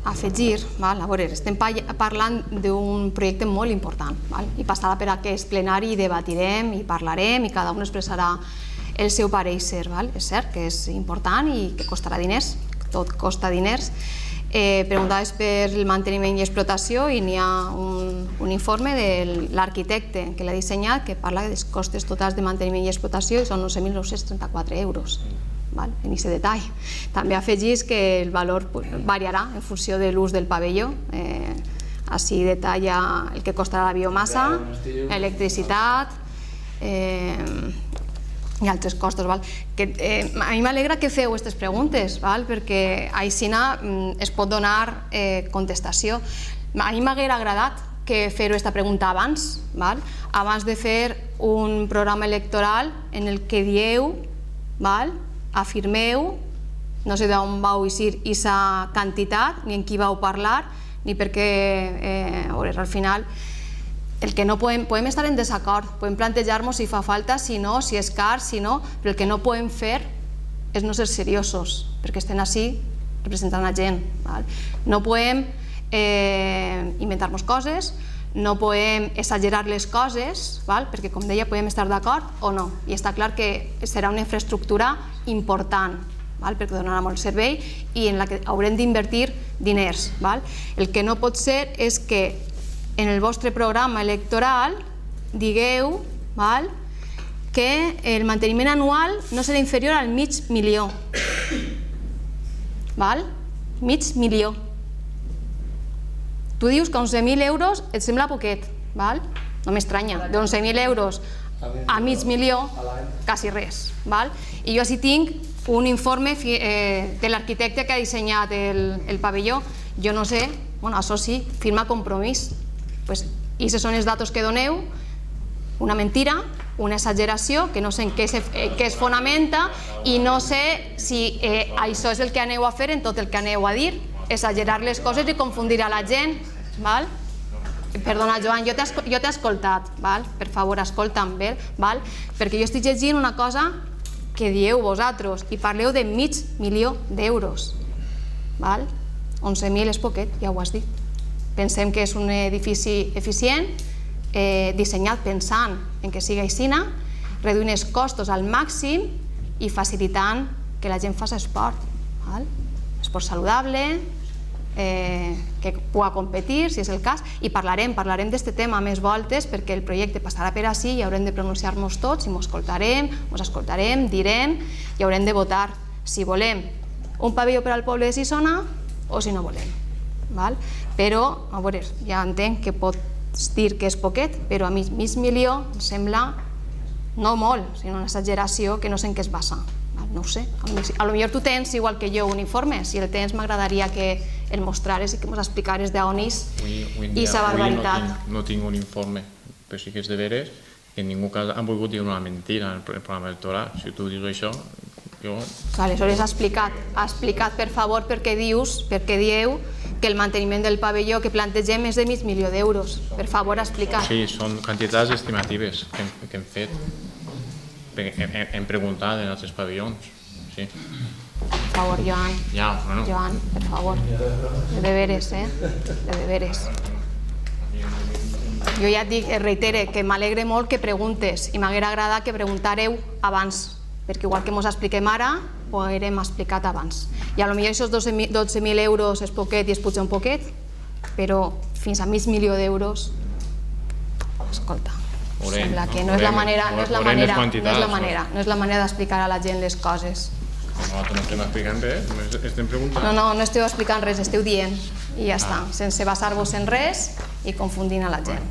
afegir, a veure, estem parlant d'un projecte molt important i passarà per aquest plenari i debatirem i parlarem i cada un expressarà el seu pareixer. És cert que és important i que costarà diners, tot costa diners. Preguntaves per el manteniment i explotació i n'hi ha un informe de l'arquitecte que l'ha dissenyat que parla dels costes totals de manteniment i explotació i són 11.934 euros. En aquest detall. També afegís que el valor variarà en funció de l'ús del pavelló. Així detalla el que costarà la biomassa, electricitat i altres costos. A mi m'alegra que feu aquestes preguntes perquè així es pot donar contestació. A mi m'haguera agradat que fer-ho aquesta pregunta abans de fer un programa electoral en el que dieu afirmeu, no sé d'on vau eixir aquesta quantitat, ni en qui vau parlar, ni perquè al final el que no podem estar en desacord, podem plantejar-nos si fa falta, si no, si és car, si no, però el que no podem fer és no ser seriosos, perquè estem així representant la gent. No podem inventar-nos coses, no podem exagerar les coses, perquè, com deia, podem estar d'acord o no. I està clar que serà una infraestructura important, perquè donarà molt servei i en la que haurem d'invertir diners. El que no pot ser és que en el vostre programa electoral digueu que el manteniment anual no serà inferior al $500.000. $500.000. Tu dius que 11.000 euros et sembla poquet, no m'estranya, de 11.000 euros a $500.000, quasi res. I jo així tinc un informe de l'arquitecte que ha dissenyat el pavelló. Jo no sé, això sí, firma compromís. I aquests són els datos que doneu, una mentira, una exageració, que no sé en què es fonamenta i no sé si això és el que aneu a fer en tot el que aneu a dir, exagerar les coses i confundir a la gent. Perdona, Joan, jo t'he escoltat, per favor, escolta'm bé, perquè jo estic llegint una cosa que dieu vosaltres i parleu de $500.000. 11.000 és poquet, ja ho has dit. Pensem que és un edifici eficient, dissenyat pensant en que sigui així, reduint els costos al màxim i facilitant que la gent faci esport. Esport saludable, que pugui competir, si és el cas, i parlarem d'aquest tema més voltes perquè el projecte passarà per així i haurem de pronunciar-nos tots i ens escoltarem, direm i haurem de votar si volem un pavelló per al poble de Sisona o si no volem. Però, a veure, ja entenc que pots dir que és poquet, però a mi $500.000 em sembla no molt, sinó una exageració que no sé en què es basa. No ho sé, potser tu tens, igual que jo, un informe. Si el tens, m'agradaria que el mostrares i que ens explicares d'on és i aquesta barbaritat. No tinc un informe, però sí que és de veres que en ningú cas han volgut dir una mentira en el programa electoral. Si tu dius això, Aleshores ha explicat per favor perquè dieu que el manteniment del pavelló que plantegem és de $500.000 d'euros. Per favor, explicat. Sí, són quantitats estimatives que hem fet. Hem preguntat en altres pavellons. Sí. Per favor, Joan. Joan, per favor. De veres, de veres. Jo ja et dic, reitere, que m'alegre molt que preguntes i m'haguera agradat que preguntàreu abans, perquè igual que mos expliquem ara, ho haguérem explicat abans. I potser aquests 12.000 euros és poquet i es puja un poquet, però fins a $500.000 d'euros, escolta, sembla que no és la manera d'explicar a la gent les coses. Nosaltres no estem explicant res, estem preguntant. No esteu explicant res, esteu dient i ja està, sense basar-vos en res i confundint a la gent.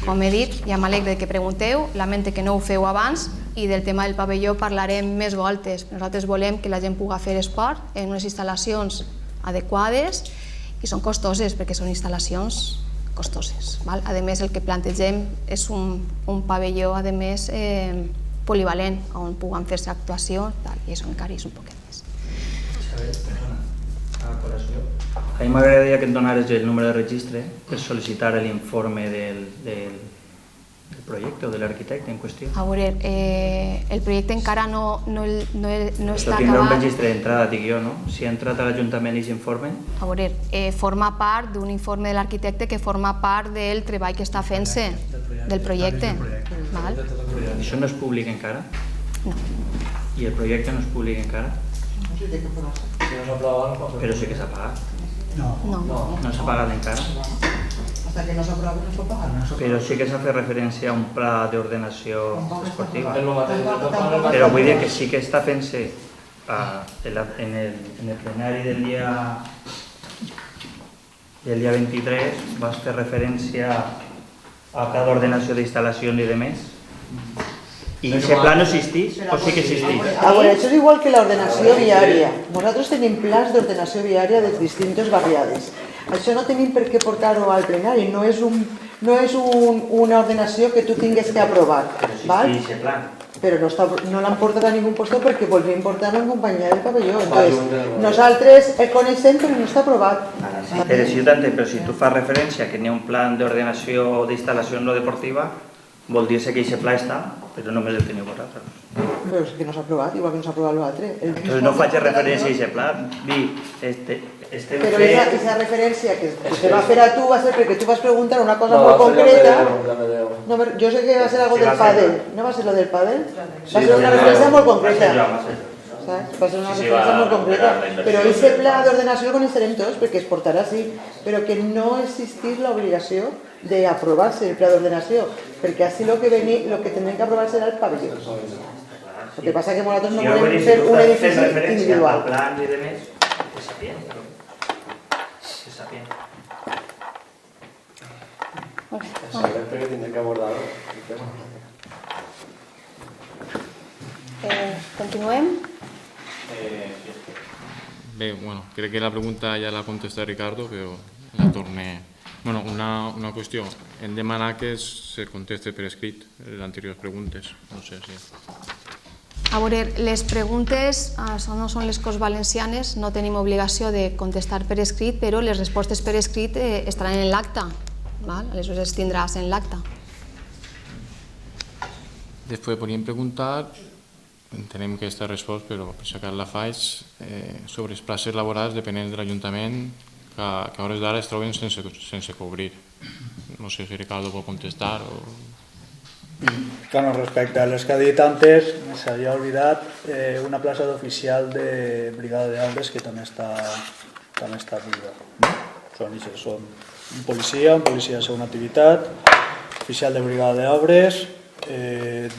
Com he dit, ja m'alegre que pregunteu, lamente que no ho feu abans i del tema del pavelló parlarem més voltes. Nosaltres volem que la gent pugui fer esport en unes instal·lacions adequades i són costoses perquè són instal·lacions costoses. A més, el que plantegem és un pavelló polivalent on puguen fer-se actuacions i això encara és un poquet més. A mi m'agradaria que em donares el número de registre per sol·licitar l'informe del projecte o de l'arquitecte en qüestió. A veure, el projecte encara no està Tindrà un acabat. registre d'entrada, dic jo, no? Si ha entrat a l'Ajuntament i s'informe... A veure, forma part d'un informe de l'arquitecte que forma part del treball que està fent-se, del projecte. Això no és públic encara? No. I el projecte no és públic encara? Però sí que s'ha pagat. No. No s'ha pagat encara? Hasta que no s'aprovi no es pot pagar. Però sí que s'ha fet referència a un pla d'ordenació esportiva. Però vull dir que sí que està fent-se en el plenari del dia 23 vas fer referència al pla d'ordenació d'instal·lacions i demés. I aquest pla no existeix o sí que existeix? A veure, això és igual que l'ordenació viària. Nosaltres tenim plans d'ordenació viària de distintes barriades. Això no tenim per què portar-ho al plenari, no és una ordenació que tu tingues que aprovar. Però no l'han portat a ningú lloc perquè volvim portar-lo en companyia del pavelló. Nosaltres el coneixem però no està aprovat. Però si tu fas referència que n'hi ha un plan d'ordenació d'instal·lació no deportiva, vol dir que aquest pla està, però només el teniu vosaltres. Però és que no s'ha aprovat, igual que no s'ha aprovat l'altre. Entonces no faig referència a aquest pla, però aquesta referència que se va fer a tu va ser perquè tu vas preguntar una cosa molt concreta. Jo sé que va ser algo del pàdel. No va ser lo del pàdel? Va ser una referència molt concreta. Va ser una referència molt concreta. Però aquest pla d'ordenació el coneixerem tots perquè es portarà així. Però que no existís l'obligació d'aprovar-se el pla d'ordenació, perquè així el que tindrem que aprovar serà el pavelló. El que passa que nosaltres no volem fer un edifici individual. Continuem? Bé, crec que la pregunta ja la contesta Ricardo, però la torne... Una qüestió. Hem demanat que se conteste per escrit les anteriors preguntes. No sé si... A veure, les preguntes no són les Corts Valencianes, no tenim obligació de contestar per escrit, però les respostes per escrit estaran en l'acta. Aleshores es tindràs en l'acta. Després podríem preguntar, entenem que aquesta resposta, però per si acaso la faig, sobre les places laborals dependents de l'Ajuntament que a hores d'ara es troben sense cobrir. No sé si Ricardo pot contestar o... Claro, respecte a les que ha dit antes, s'havia oblidat una plaça d'oficial de brigada d'obres que també està viva. Són un policia de segona activitat, oficial de brigada d'obres,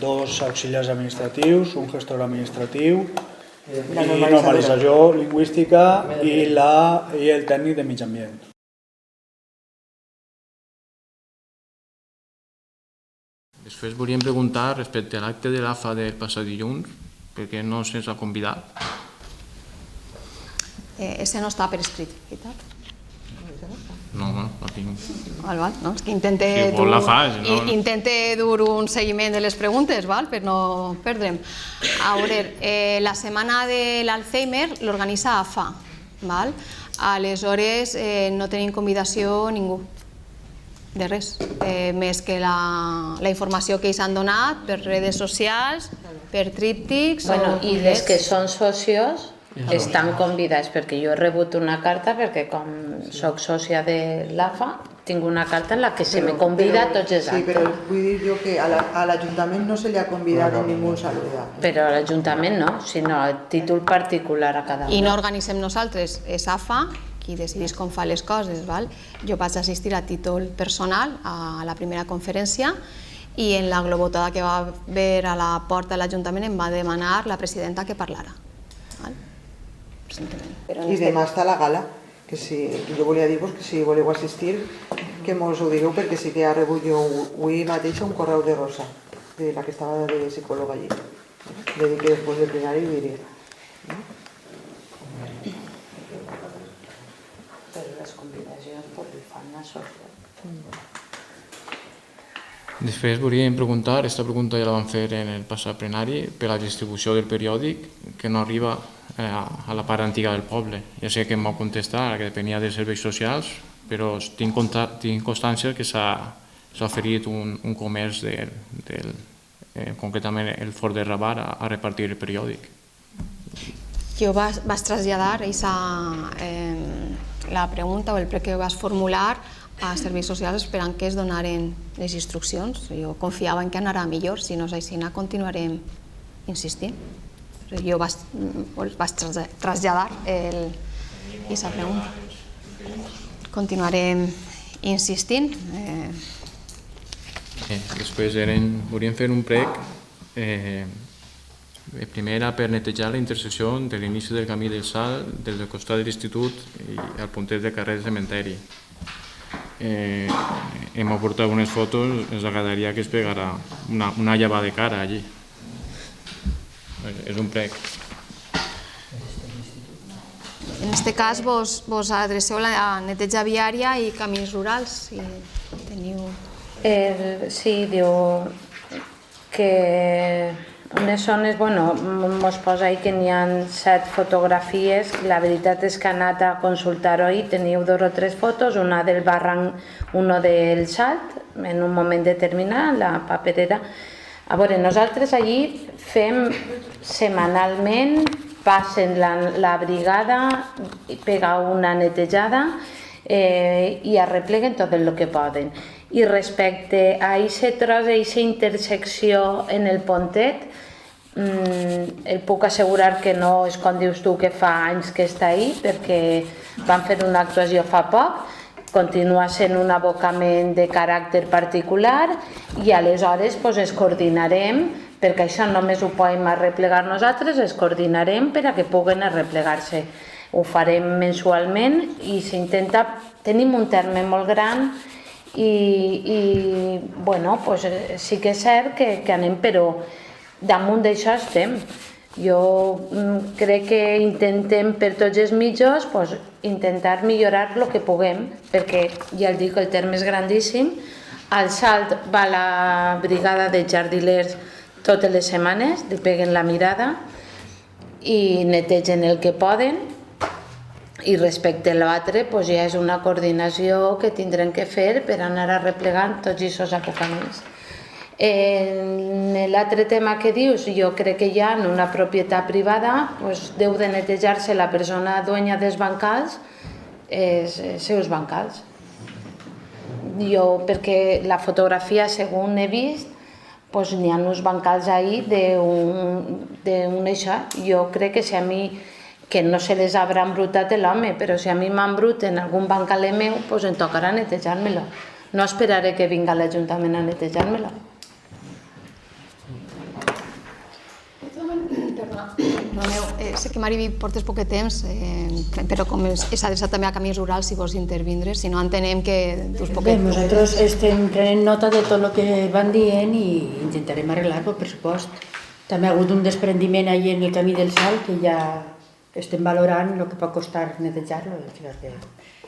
2 auxiliars administratius, un gestor administratiu, i normalització lingüística i el tècnic de mig ambient. Després volíem preguntar respecte a l'acte de l'AFA del passat dilluns, per què no se'ns ha convidat? Ese no està per escrit, veritat? No, no tinc. Val. No, és que intente Si vol la fas, no? intente dur un seguiment de les preguntes, val? Per no perdre'm. A veure, la setmana de l'Alzheimer l'organitza AFA, val? Aleshores no tenim convidació ningú, de res, més que la informació que ells han donat per redes socials, per tríptics... Bueno, i les que són socios estan convidats, perquè jo he rebut una carta, perquè com soc sòcia de l'AFA, tinc una carta en la que se me convida a tots els actes. Sí, però vull dir jo que a l'Ajuntament no se li ha convidat ningú saludat. Però a l'Ajuntament no, sinó a títol particular a cada un. I no organitzem nosaltres, és AFA qui decideix com fa les coses, val? Jo vaig assistir a títol personal a la primera conferència i en la globotada que va haver a la porta de l'Ajuntament em va demanar la presidenta que parlara. I demà està la gala, que jo volia dir-vos que si voleu assistir, que mos ho digueu, perquè sí que ha rebut jo avui mateix un correu de Rosa, de la que estava de psicòloga allí. Le dic que després del plenari ho diria. Però les convidacions li fan a social. Després volíem preguntar, aquesta pregunta ja la vam fer en el passat plenari, per la distribució del periòdic, que no arriba a la part antiga del poble. Ja sé que em vau contestar que depenia dels serveis socials, però tinc constància que s'ha oferit un comerç, concretament el Fort de Rabat, a repartir el periòdic. Jo vaig traslladar la pregunta o el prec que vas formular a serveis socials esperant que es donaren les instruccions. Jo confiava en que anarà millor, si no és així continuarem insistint. Jo vaig traslladar aquesta pregunta. Continuarem insistint. Després volíem fer un prec. Primer era per netejar la intersecció de l'inici del camí del Salt, del costat de l'institut i al puntet de carrer del cementeri. Hem aportat unes fotos, ens agradaria que es pegara una llevada de cara allí. És un prec. En aquest cas vos adreceu a la neteja viària i camins rurals. Sí, diu que unes zones, mos posa ahí que n'hi ha 7 fotografies, la veritat és que he anat a consultar-ho ahir, teniu 2 o 3 fotos, una del barranc, una del Salt, en un moment determinat, la paperera. A veure, nosaltres allí fem setmanalment, passen la brigada, pega una netejada i arrepleguen tot el que poden. I respecte a aquest tros, a aquesta intersecció en el pontet, el puc assegurar que no és com dius tu que fa anys que està ahí, perquè van fer una actuació fa poc, continua sent un abocament de caràcter particular i aleshores es coordinarem, perquè això només ho podem arreplegar nosaltres, es coordinarem per a que puguen arreplegar-se. Ho farem mensualment i s'intenta, tenim un terme molt gran i sí que és cert que anem, però damunt d'això estem. Jo crec que intentem per tots els mitjans intentar millorar el que puguem, perquè ja el dic, el terme és grandíssim. Al Salt va la brigada de jardiners totes les setmanes, li peguen la mirada i netegen el que poden. I respecte a l'altre, ja és una coordinació que tindrem que fer per anar arreplegant tots aquests abocaments. En l'altre tema que dius, jo crec que ja en una propietat privada deu de netejar-se la persona dueña dels bancals els seus bancals. Jo, perquè la fotografia, segons he vist, n'hi ha uns bancals ahí d'un això. Jo crec que si a mi, que no se les haurà embrutat l'home, però si a mi m'embruten algun bancal meu, em tocarà netejar-me-lo. No esperaré que vinga l'Ajuntament a netejar-me-lo. Sé que Mariví portes poc temps, però com és adreçat també a camins rurals, si vols intervindre, si no entenem que dus poc temps. Nosaltres estem prenent nota de tot el que van dient i intentarem arreglar-ho, per supost. També ha hagut un desprendiment allà en el camí del Salt, que ja estem valorant el que pot costar netejar-lo.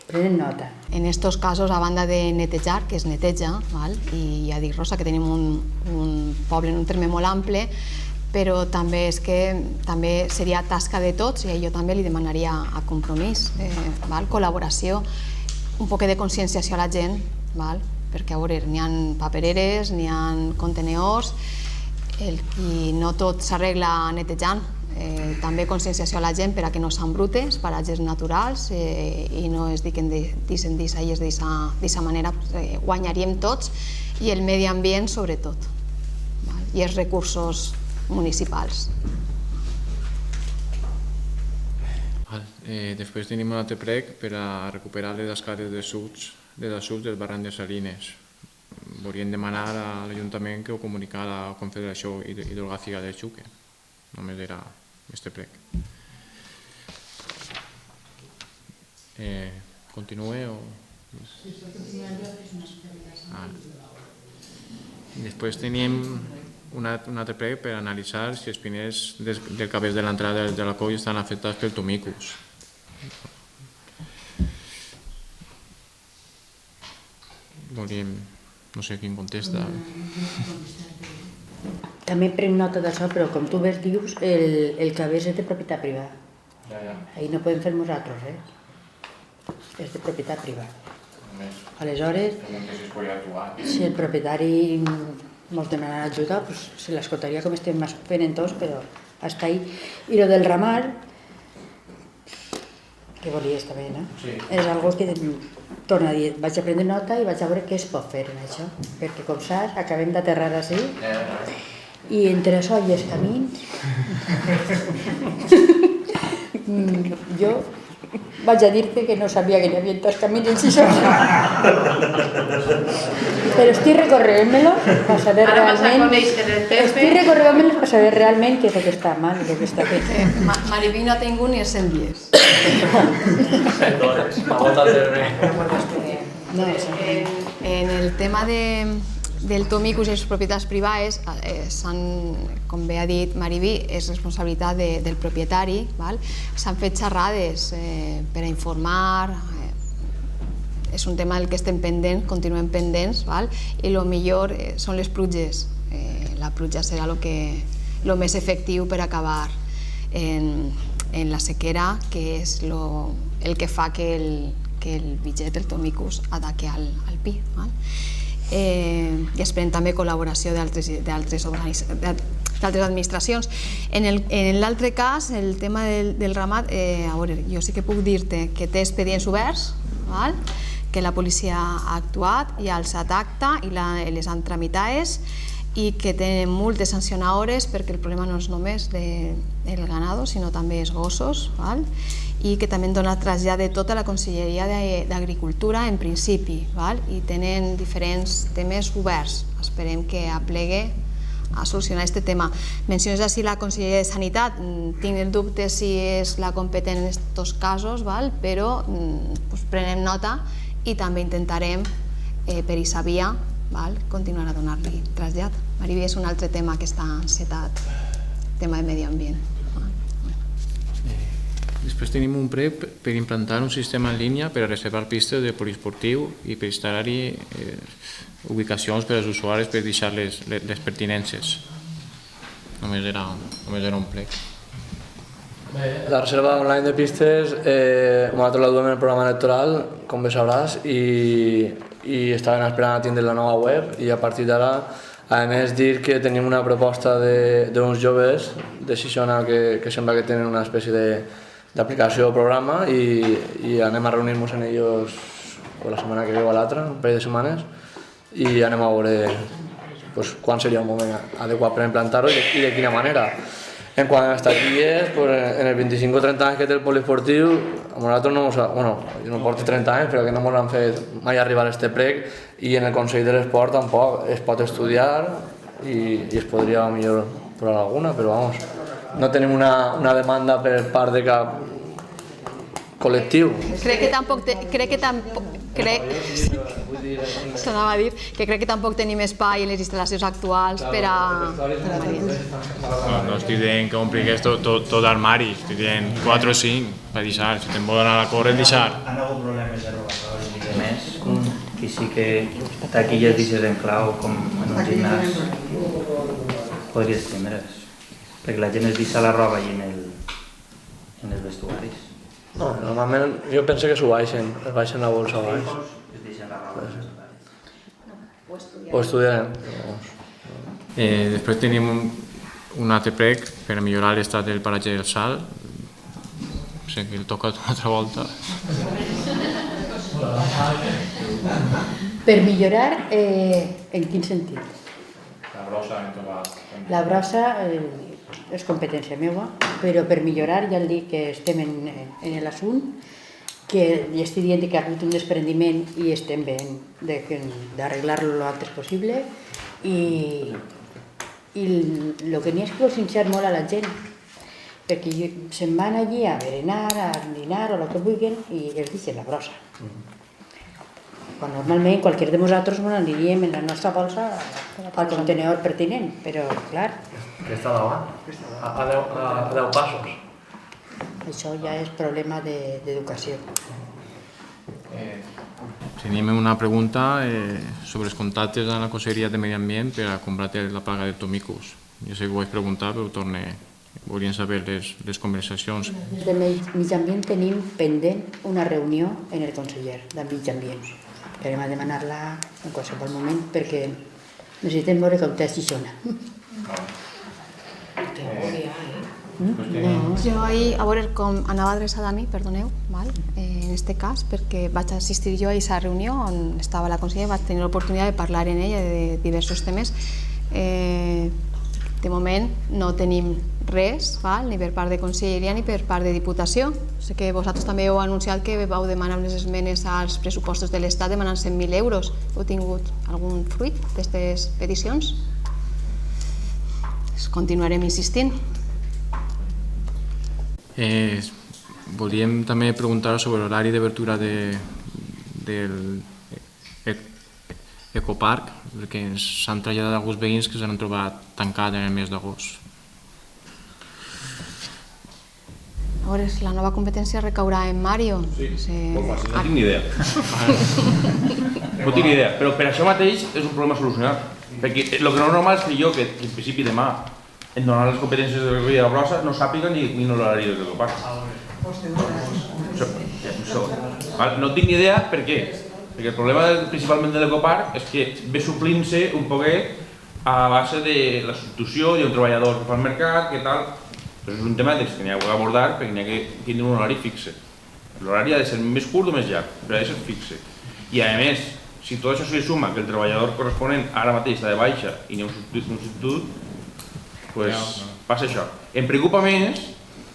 Prenen nota. En estos casos, a banda de netejar, que es neteja, val? I ja dic, Rosa, que tenim un poble en un terme molt ample, però també és que també seria tasca de tots i jo també li demanaria a Compromís, val? Col·laboració, un poc de conscienciació a la gent, val? Perquè a veure, n'hi ha papereres, n'hi ha contenedors, i no tot s'arregla netejant. També conscienciació a la gent per a que no s'embrute els paratges naturals i no es diuen d'issa i d'issa manera guanyaríem tots i el medi ambient sobretot i els recursos municipals. Després tenim un altre prec per a recuperar les escales de sucs del barranc de Salines. Volíem demanar a l'Ajuntament que ho comunicara a la Confederació Hidrogràfica del Xúquer. Només era este prec. Continue o... Després teníem un altre prec per analitzar si els piners del cabell de l'entrada de la colla estan afectats pel tomicus. Volíem... no sé quin contesta. També prenc nota d'això, però com tu ves dius, el cabell és de propietat privada. Ahí no podem fer nosaltres, És de propietat privada. Aleshores, si el propietari ens demanarà ajuda, se l'escoltaria com estem fent tots, però hasta ahí. I lo del ramal, que volies també, no? És algo que, torno a dir, vaig a prendre nota i vaig a veure què es pot fer en això, perquè com saps, acabem d'aterrar així, i entre això i els camins, jo vaig a dir-te que no sabia que hi havia tants camins en Xixona. Però estic recorrent-me-los per saber realment... Estic recorrent-me-los per saber realment què és el que està mal i el que està fet. Mariví no ha tingut ni 100 dies. 100 hores, la volta al terme. En el tema del tomicus i les propietats privades, com bé ha dit Mariví, és responsabilitat del propietari. S'han fet xerrades per a informar, és un tema del que estem pendents, continuem pendents, i el millor són les pluges. La pluja serà el més efectiu per acabar en la sequera, que és el que fa que el biget, el tomicus, ataqui al pi. I esperem també col·laboració d'altres administracions. En l'altre cas, el tema del ramat, a veure, jo sí que puc dir-te que té expedients oberts, que la policia ha actuat i ha alçat acta i les han tramitades i que tenen multes sancionadores perquè el problema no és només del ganado, sinó també els gossos, i que també dona trasllat de tota la Conselleria d'Agricultura en principi, i tenen diferents temes oberts. Esperem que aplegue a solucionar aquest tema. Menciones així la Conselleria de Sanitat, tinc el dubte si és la competent en aquests casos, però prenem nota i també intentarem per aquesta via continuar a donar-li trasllat. Mariví és un altre tema que està encetat, tema de medi ambient. Després tenim un prec per implantar un sistema en línia per a reservar pistes de poliesportiu i per instal·lar-hi ubicacions per als usuaris per deixar les pertinences. Només era un prec. La reserva online de pistes, nosaltres la duem en el programa electoral, com bé sabràs, i estaven esperant a tindre la nova web i a partir d'ara, a més, dir que tenim una proposta d'uns joves de Xixona que sembla que tenen una espècie d'aplicació o programa i anem a reunir-nos en ells la setmana que ve o l'altra, un parell de setmanes, i anem a veure quan seria un moment adequat per implantar-ho i de quina manera. En quant a les taquilles, en els 25 o 30 anys que té el poliesportiu, a nosaltres jo no porto 30 anys, però que no ens han fet mai arribar a este prec i en el Consell de l'Esport tampoc es pot estudiar i es podria millor provar alguna, però no tenim una demanda per part de cap col·lectiu. Crec que tampoc s'anava a dir que crec que tampoc tenim espai en les instal·lacions actuals per a... No estic dient que ompligués tot l'armari, estic dient 4 o 5 per deixar, si te'n volen anar a córrer, deixar. Han hagut problemes de robatoris i de més, que sí que taquilles deixes en clau, com en un gimnàs, podries tindre's, perquè la gent es deixa la roba allà en els vestuaris. No, normalment jo penso que s'ho baixen, es baixen la bolsa a baix. Es deixen la roba als vestuaris. O estudiarem. Després tenim un altre prec per millorar l'estat del paratge del Salt. Sé que el toca una altra volta. Per millorar, en quin sentit? La brossa hem trobat. La brossa és competència meva, però per millorar ja el dic que estem en l'assunt, que ja estic dient que ha hagut un desprendiment i estem bé d'arreglar-lo el antes possible i el que n'hi ha és que ho sincer molt a la gent, perquè se'n van allí a berenar, a dinar o el que vulguin i es deixen la brossa. Quan normalment qualsevol de nosaltres ens aniríem en la nostra bolsa al contenedor pertinent, però clar... Que està davant, a 10 passos. Això ja és problema d'educació. Tenim una pregunta sobre els contactes amb la Conselleria de Medi Ambient per a combatre la plaga de tomicus. Jo sé que ho vaig preguntar, però volien saber les conversacions. Des de Medi Ambient tenim pendent una reunió en el conseller de Medi Ambient. Anem a demanar-la en qualsevol moment perquè necessitem veure com té Xixona. Jo ahir, a veure com anava adreçada a mi, perdoneu, en aquest cas, perquè vaig assistir jo a aquesta reunió on estava la consellera i vaig tenir l'oportunitat de parlar en ella de diversos temes. De moment no tenim res, ni per part de Conselleria ni per part de Diputació. Sé que vosaltres també heu anunciat que vau demanar unes esmenes als pressupostos de l'Estat demanant 100.000 euros. Heu tingut algun fruit d'aquestes peticions? Continuarem insistint. Volíem també preguntar sobre l'horari d'obertura del ecoparc, perquè s'han traslladat alguns veïns que s'han trobat tancat en el mes d'agost. A veure, la nova competència recaurà en Mario. Sí, molt fàcil, no tinc ni idea. No tinc ni idea, però per això mateix és un problema a solucionar. Perquè el que no és normal és que jo, que en principi demà em donaran les competències de recollida de la brossa, no sàpiga ni l'horari del ecoparc. No tinc ni idea per què. Perquè el problema principalment de l'ecoparc és que ve suplint-se un poquet a base de la substitució d'un treballador que fa el mercat, que tal. Però és un tema que n'hi ha d'abordar perquè n'hi ha que tindre un horari fixe. L'horari ha de ser més curt o més llarg, però ha de ser fixe. I a més, si tot això se li suma que el treballador corresponent ara mateix està de baixa i n'hi ha un substitut, doncs passa això. Em preocupa més,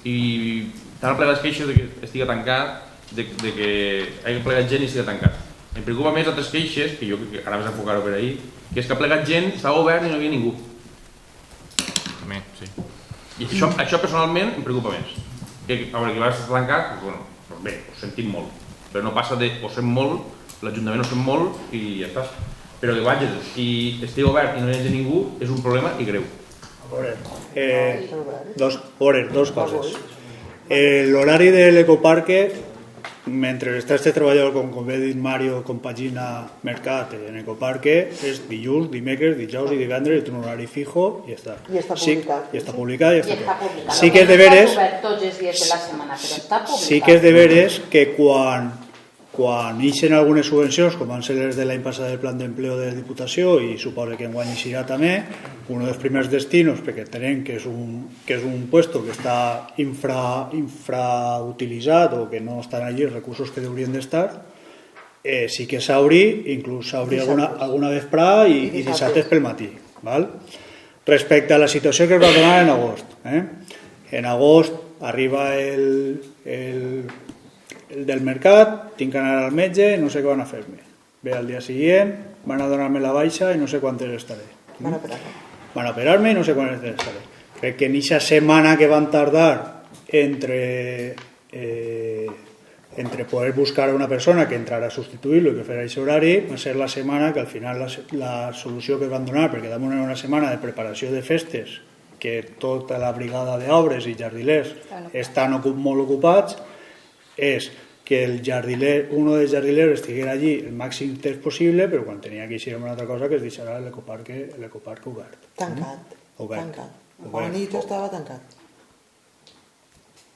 i tant plegat les queixes que estigui tancat, de que hagi plegat gent i estigui tancat. Em preocupa més altres queixes, que jo ara vas enfocar-ho per ahir, que és que ha plegat gent, estava obert i no hi havia ningú. També, sí. I això personalment em preocupa més. A veure, que va estar tancat, doncs bé, ho sentim molt. Però no passa de ho sent molt, l'Ajuntament ho sent molt i ja està. Però que vaig, si estigui obert i no hi hagi ningú, és un problema i greu. Dos coses. L'horari de l'ecoparque, mentre està este treballador, com bé dit Mario, compagina mercat en ecoparque, és dilluns, dimecres, dijous i divendres, i té un horari fijo i ja està. I està publicat. I està publicat i ja està. Sí que és de veres... Tots els dies de la setmana, però està publicat. Sí que és de veres que quan ixen algunes subvencions, com van ser les de l'any passat del Plan d'Empleo de la Diputació, i suposo que enguany eixirà també, un dels primers destinos, perquè tenem que és un puesto que està infrautilitzat o que no estan allí els recursos que haurien d'estar, sí que s'obri, inclús s'obri alguna vesprada i dissabtes pel matí. Respecte a la situació que es va donar en agost. En agost arriba el del mercat, tinc que anar al metge, no sé què van a fer-me. Ve al dia següent, van a donar-me la baixa i no sé quantes estaré. Van a operar-me i no sé quantes estaré. Crec que en aquesta setmana que van tardar entre entre poder buscar una persona que entrara a substituir-lo i que fera aquest horari, va ser la setmana que al final la solució que van donar, perquè vam una setmana de preparació de festes, que tota la brigada d'obres i jardiners estan molt ocupats, és que uno dels jardiners estiguera allí el màxim temps possible, però quan tenia que eixir una altra cosa que es deixarà l'ecoparc obert. Tancat. Obert. A la nit estava tancat.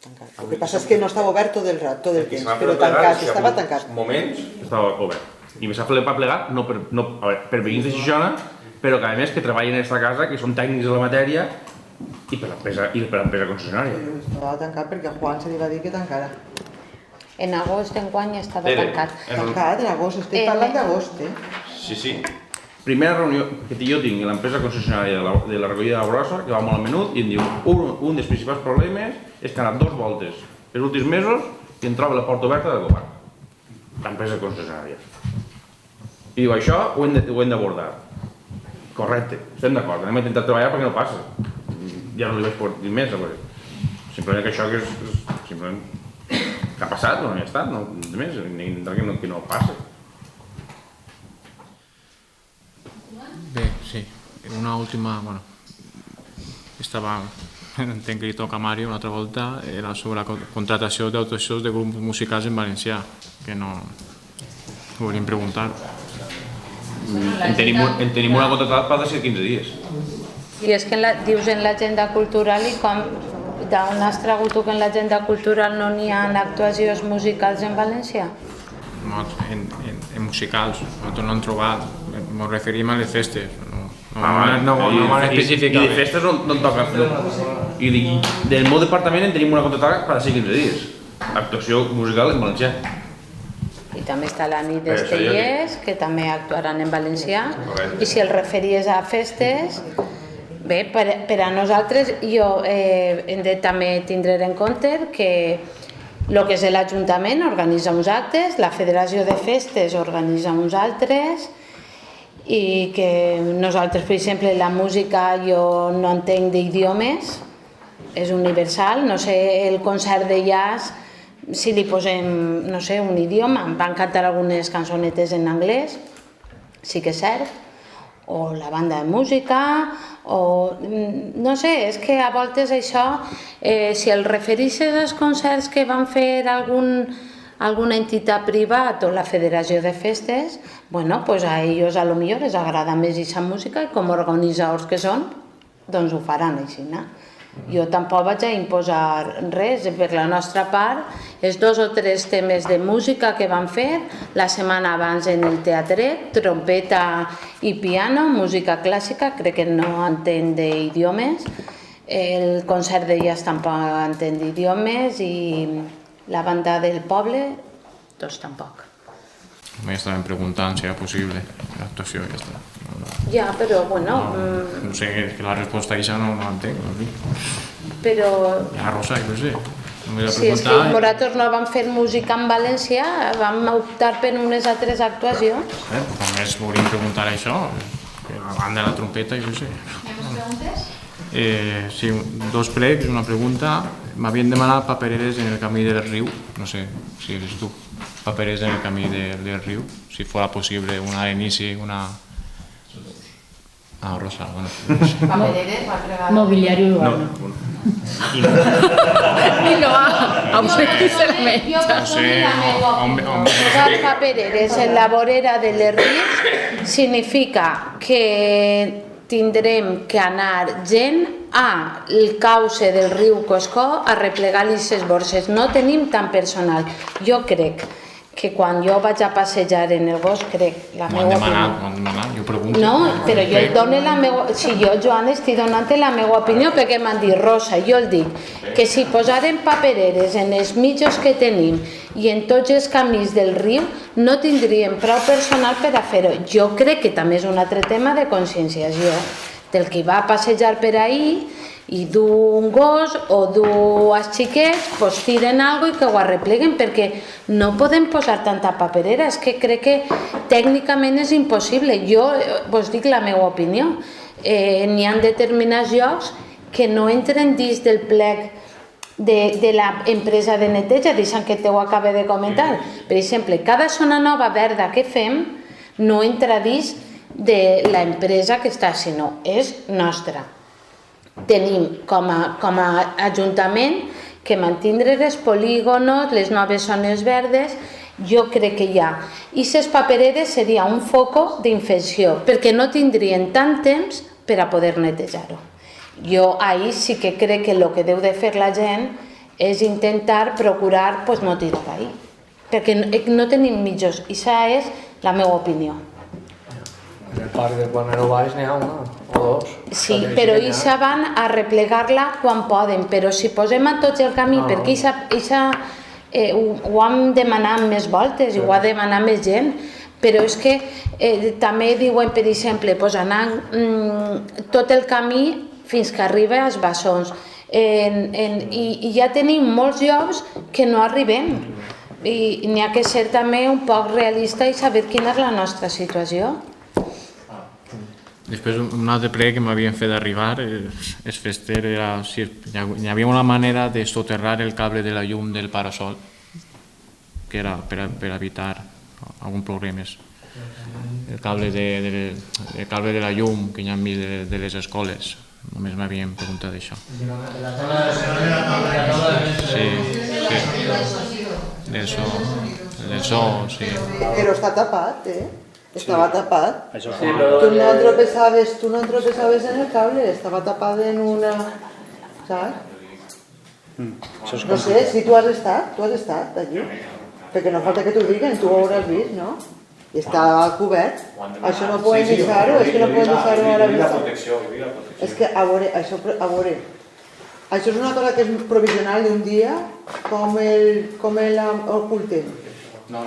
El que passa és que no estava obert tot el temps, però tancat, estava tancat. Moments estava obert. I me s'ha fet per plegar, no per veïns de Xixona, però que a més que treballen en aquesta casa, que són tècnics de la matèria, i per l'empresa concessionària. Estava tancat perquè a Juan se li va dir que tancara. En agost d'enguany estava tancat. Tancat, en agost, estic parlant d'agost, Sí. Primera reunió que jo tinc a l'empresa concessionària de la recollida de la brossa, que va molt al menut, i em diu, un dels principals problemes és que ha anat 2 voltes els últims mesos i em troba la porta oberta de l'ecoparc, l'empresa concessionària. I diu, això ho hem d'abordar. Correcte, estem d'acord, anem a intentar treballar perquè no passa. Ja no li vaig poder dir més, simplement que això que ha passat, no hi ha estat, no més, que no passi. Bé, sí, una última, entenc que li toca a Mario una altra volta, era sobre la contratació d'autors de grups musicals en valencià, que no ho volíem preguntar. En tenim una contratada per de 15 dies. I és que dius en l'agenda cultural i com d'on has tragut tu que en l'agenda cultural no n'hi ha actuacions musicals en valencià? En musicals, nosaltres no hem trobat, ens referim a les festes, no van especificar. I de festes no en toca. I del meu departament en tenim una contratada per 15 dies, actuació musical en valencià. I també està la nit d'Estellers, que també actuaran en valencià, i si el referies a festes, bé, per a nosaltres hem de també tindre en compte que el que és l'Ajuntament organitza uns actes, la Federació de Festes organitza uns altres, i que nosaltres, per exemple, la música jo no entenc d'idiomes, és universal, no sé, el concert de jazz, si li posem, no sé, un idioma, em van cantar algunes cançonetes en anglès, sí que és cert, o la banda de música, o no sé, és que a voltes això, si el refereixes als concerts que van fer alguna entitat privada o la Federació de Festes, bueno, pues a ells a lo millor els agrada més aquesta música i com a organitzadors que són, doncs ho faran així, no? Jo tampoc vaig a imposar res, per la nostra part, els 2 o 3 temes de música que van fer la setmana abans en el teatret, trompeta i piano, música clàssica, crec que no entén d'idiomes, el concert de jazz tampoc entén d'idiomes i la banda del poble, doncs tampoc. Me estaven preguntant si era possible l'actuació i ja està. Ja, però bueno... No sé, que la resposta a això no l'entenc. Però... Ja, Rosa, jo sé. Si és que nosaltres no vam fer música en valencià, vam optar per unes altres actuacions. Només volíem preguntar això, a banda de la trompeta, jo sé. Hi ha més preguntes? Sí, 2 pregs, una pregunta. M'havien demanat papereres en el camí del riu, no sé si eres tu, papereres en el camí del riu, si fos possible una a l'inici, una... Ah, Rosa, bueno. Papereres, va pregar... Mobiliari urbano. I no a obsequis elements. Jo posar papereres en la vorera de les Ries significa que tindrem que anar gent al cauce del riu Coscó a replegar les borses. No tenim tant personal. Jo crec que quan jo vaig a passejar en el bosc, crec, la meva opinió... M'ho han demanat, jo pregunto. No, però jo dono la meva... Si jo, Joan, estic donant la meva opinió, perquè m'han dit, Rosa, jo el dic, que si posarem papereres en els mitjos que tenim i en tots els camins del riu, no tindríem prou personal per a fer-ho. Jo crec que també és un altre tema de conscienciació del que va a passejar per ahí i du un gos o du els xiquets, pues tiren algo i que ho arrepleguen, perquè no podem posar tanta paperera, és que crec que tècnicament és impossible. Jo vos dic la meva opinió. N'hi ha determinats llocs que no entren dins del plec de l'empresa de neteja, deixant que t'ho acaba de comentar. Per exemple, cada zona nova verda que fem no entra dins de l'empresa que està, sinó és nostra. Tenim com a ajuntament que mantindre els polígonos, les noves zones verdes, jo crec que hi ha. I les papereres seria un foco d'infecció, perquè no tindrien tant temps per a poder netejar-ho. Jo ahir sí que crec que el que deu de fer la gent és intentar procurar no tirar ahir, perquè no tenim mitjors, i això és la meva opinió. En el parc de Cuernero Baix n'hi ha una o dos. Sí, però ells van a replegar-la quan poden, però si posem a tots el camí, perquè ho hem demanat més voltes i ho ha demanat més gent, però és que també diuen, per exemple, anant tot el camí fins que arriba als bessons. I ja tenim molts llocs que no arribem. I n'hi ha que ser també un poc realista i saber quina és la nostra situació. Després, un altre ple que m'havien fet arribar, és fester, era si hi havia una manera de soterrar el cable de la llum del parasol, que era per evitar algun problema. El cable de la llum que hi ha enmig de les escoles. Només m'havien preguntat això. Sí. Del so, sí. Però està tapat, Estava tapat. Tu no tropezaves en el cable, estava tapat en una... Saps? No sé, si tu has estat allí. Perquè no falta que t'ho diguen, tu ho hauràs vist, no? I està cobert. Això no podem deixar-ho, és que no podem deixar-ho a la vista. És que, a veure, això és una cosa que és provisional d'un dia, com l'ocultem. No,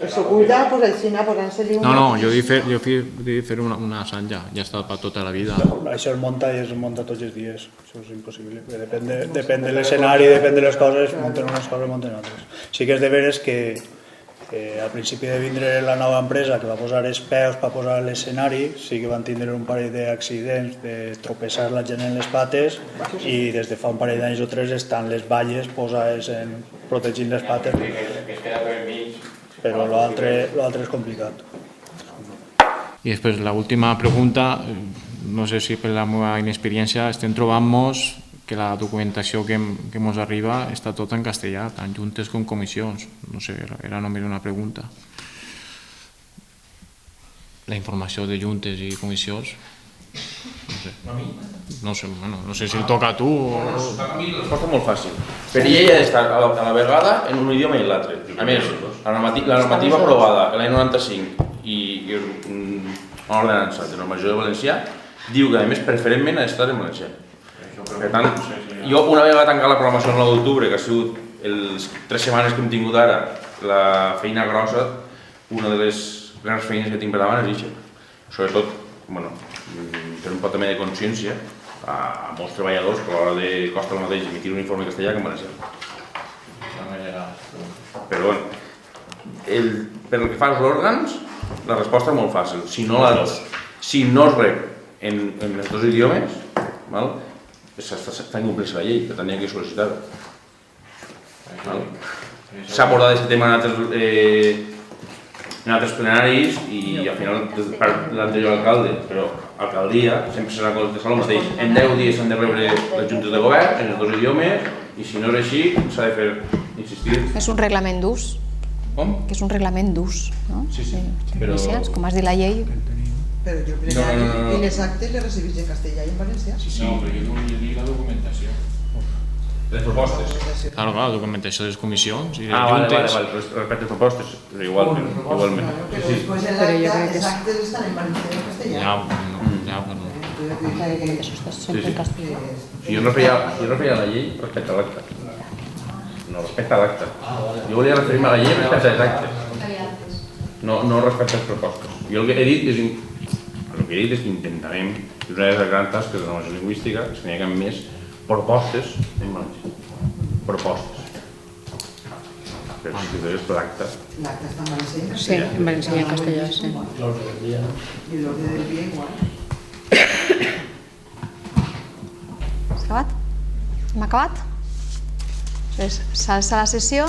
s'oculta, pues aixina, posant-se-li una... No, jo he fer una sant ja està per tota la vida. Això es munta tots els dies, això és impossible. Depèn de l'escenari, depèn de les coses, munten unes coses, munten altres. Sí que és de veres que al principi de vindre la nova empresa que va posar els peus per posar l'escenari, sí que van tindre un parell d'accidents de tropeçar la gent en les pates i des de fa un parell d'anys o 3 estan les valles posades protegint les pates, però l'altre és complicat. I després l'última pregunta, no sé si per la meva inexperiència estem trobant-nos que la documentació que ens arriba està tota en castellà, tant juntes com comissions. No sé, era només una pregunta. La informació de juntes i comissions, no sé si el toca a tu o... A mi la resposta és molt fàcil. Per llei ha d'estar a la vegada en un idioma i l'altre. A més, la normativa aprovada l'any 95 i l'ordenança de normació de valencià diu que, a més, preferentment ha d'estar en valencià. Per tant, jo una vegada tancat la programació el 9 d'octubre, que ha sigut les 3 setmanes que hem tingut ara, la feina grossa, una de les grans feines que tinc per davant és això. Sobretot, per un pot també de consciència a molts treballadors que a l'hora de costa el mateix emitir un informe castellà que en valencià. Però per el que fa als òrgans, la resposta és molt fàcil. Si no es rep en els dos idiomes, s'està incomplint la llei, per tant hi ha que sol·licitar-ho. S'ha abordat aquest tema en altres plenaris i al final per l'anterior alcalde, però alcaldia sempre serà contestar el mateix. En 10 dies s'han de rebre les juntes de govern en els dos idiomes i si no és així s'ha de fer insistir. És un reglament d'ús. Com? Que és un reglament d'ús, no? Sí, però... Com has dit la llei... Però jo plenari i les actes les recibís en castellà i en valencià? No, però jo volia dir la documentació. Les propostes? Claro, la documentació de les comissions i de juntes. Vale, respecte a propostes, igualment. Però després les actes estan en valencià i en castellà. Ja, però... Jo no feia la llei respecte a l'acte. No, respecte a l'acte. Jo volia referir-me a la llei respecte als actes. No respecte a les propostes. Jo el que he dit és que intentarem, és una de les grans tasques de la normació lingüística, és que n'hi hagi més propostes en valencià. Propostes. Però si és l'acte... L'acte està en valencià? Sí, en valencià i en castellà, sí. I l'ordre del dia igual. Has acabat? Hem acabat? S'alça la sessió.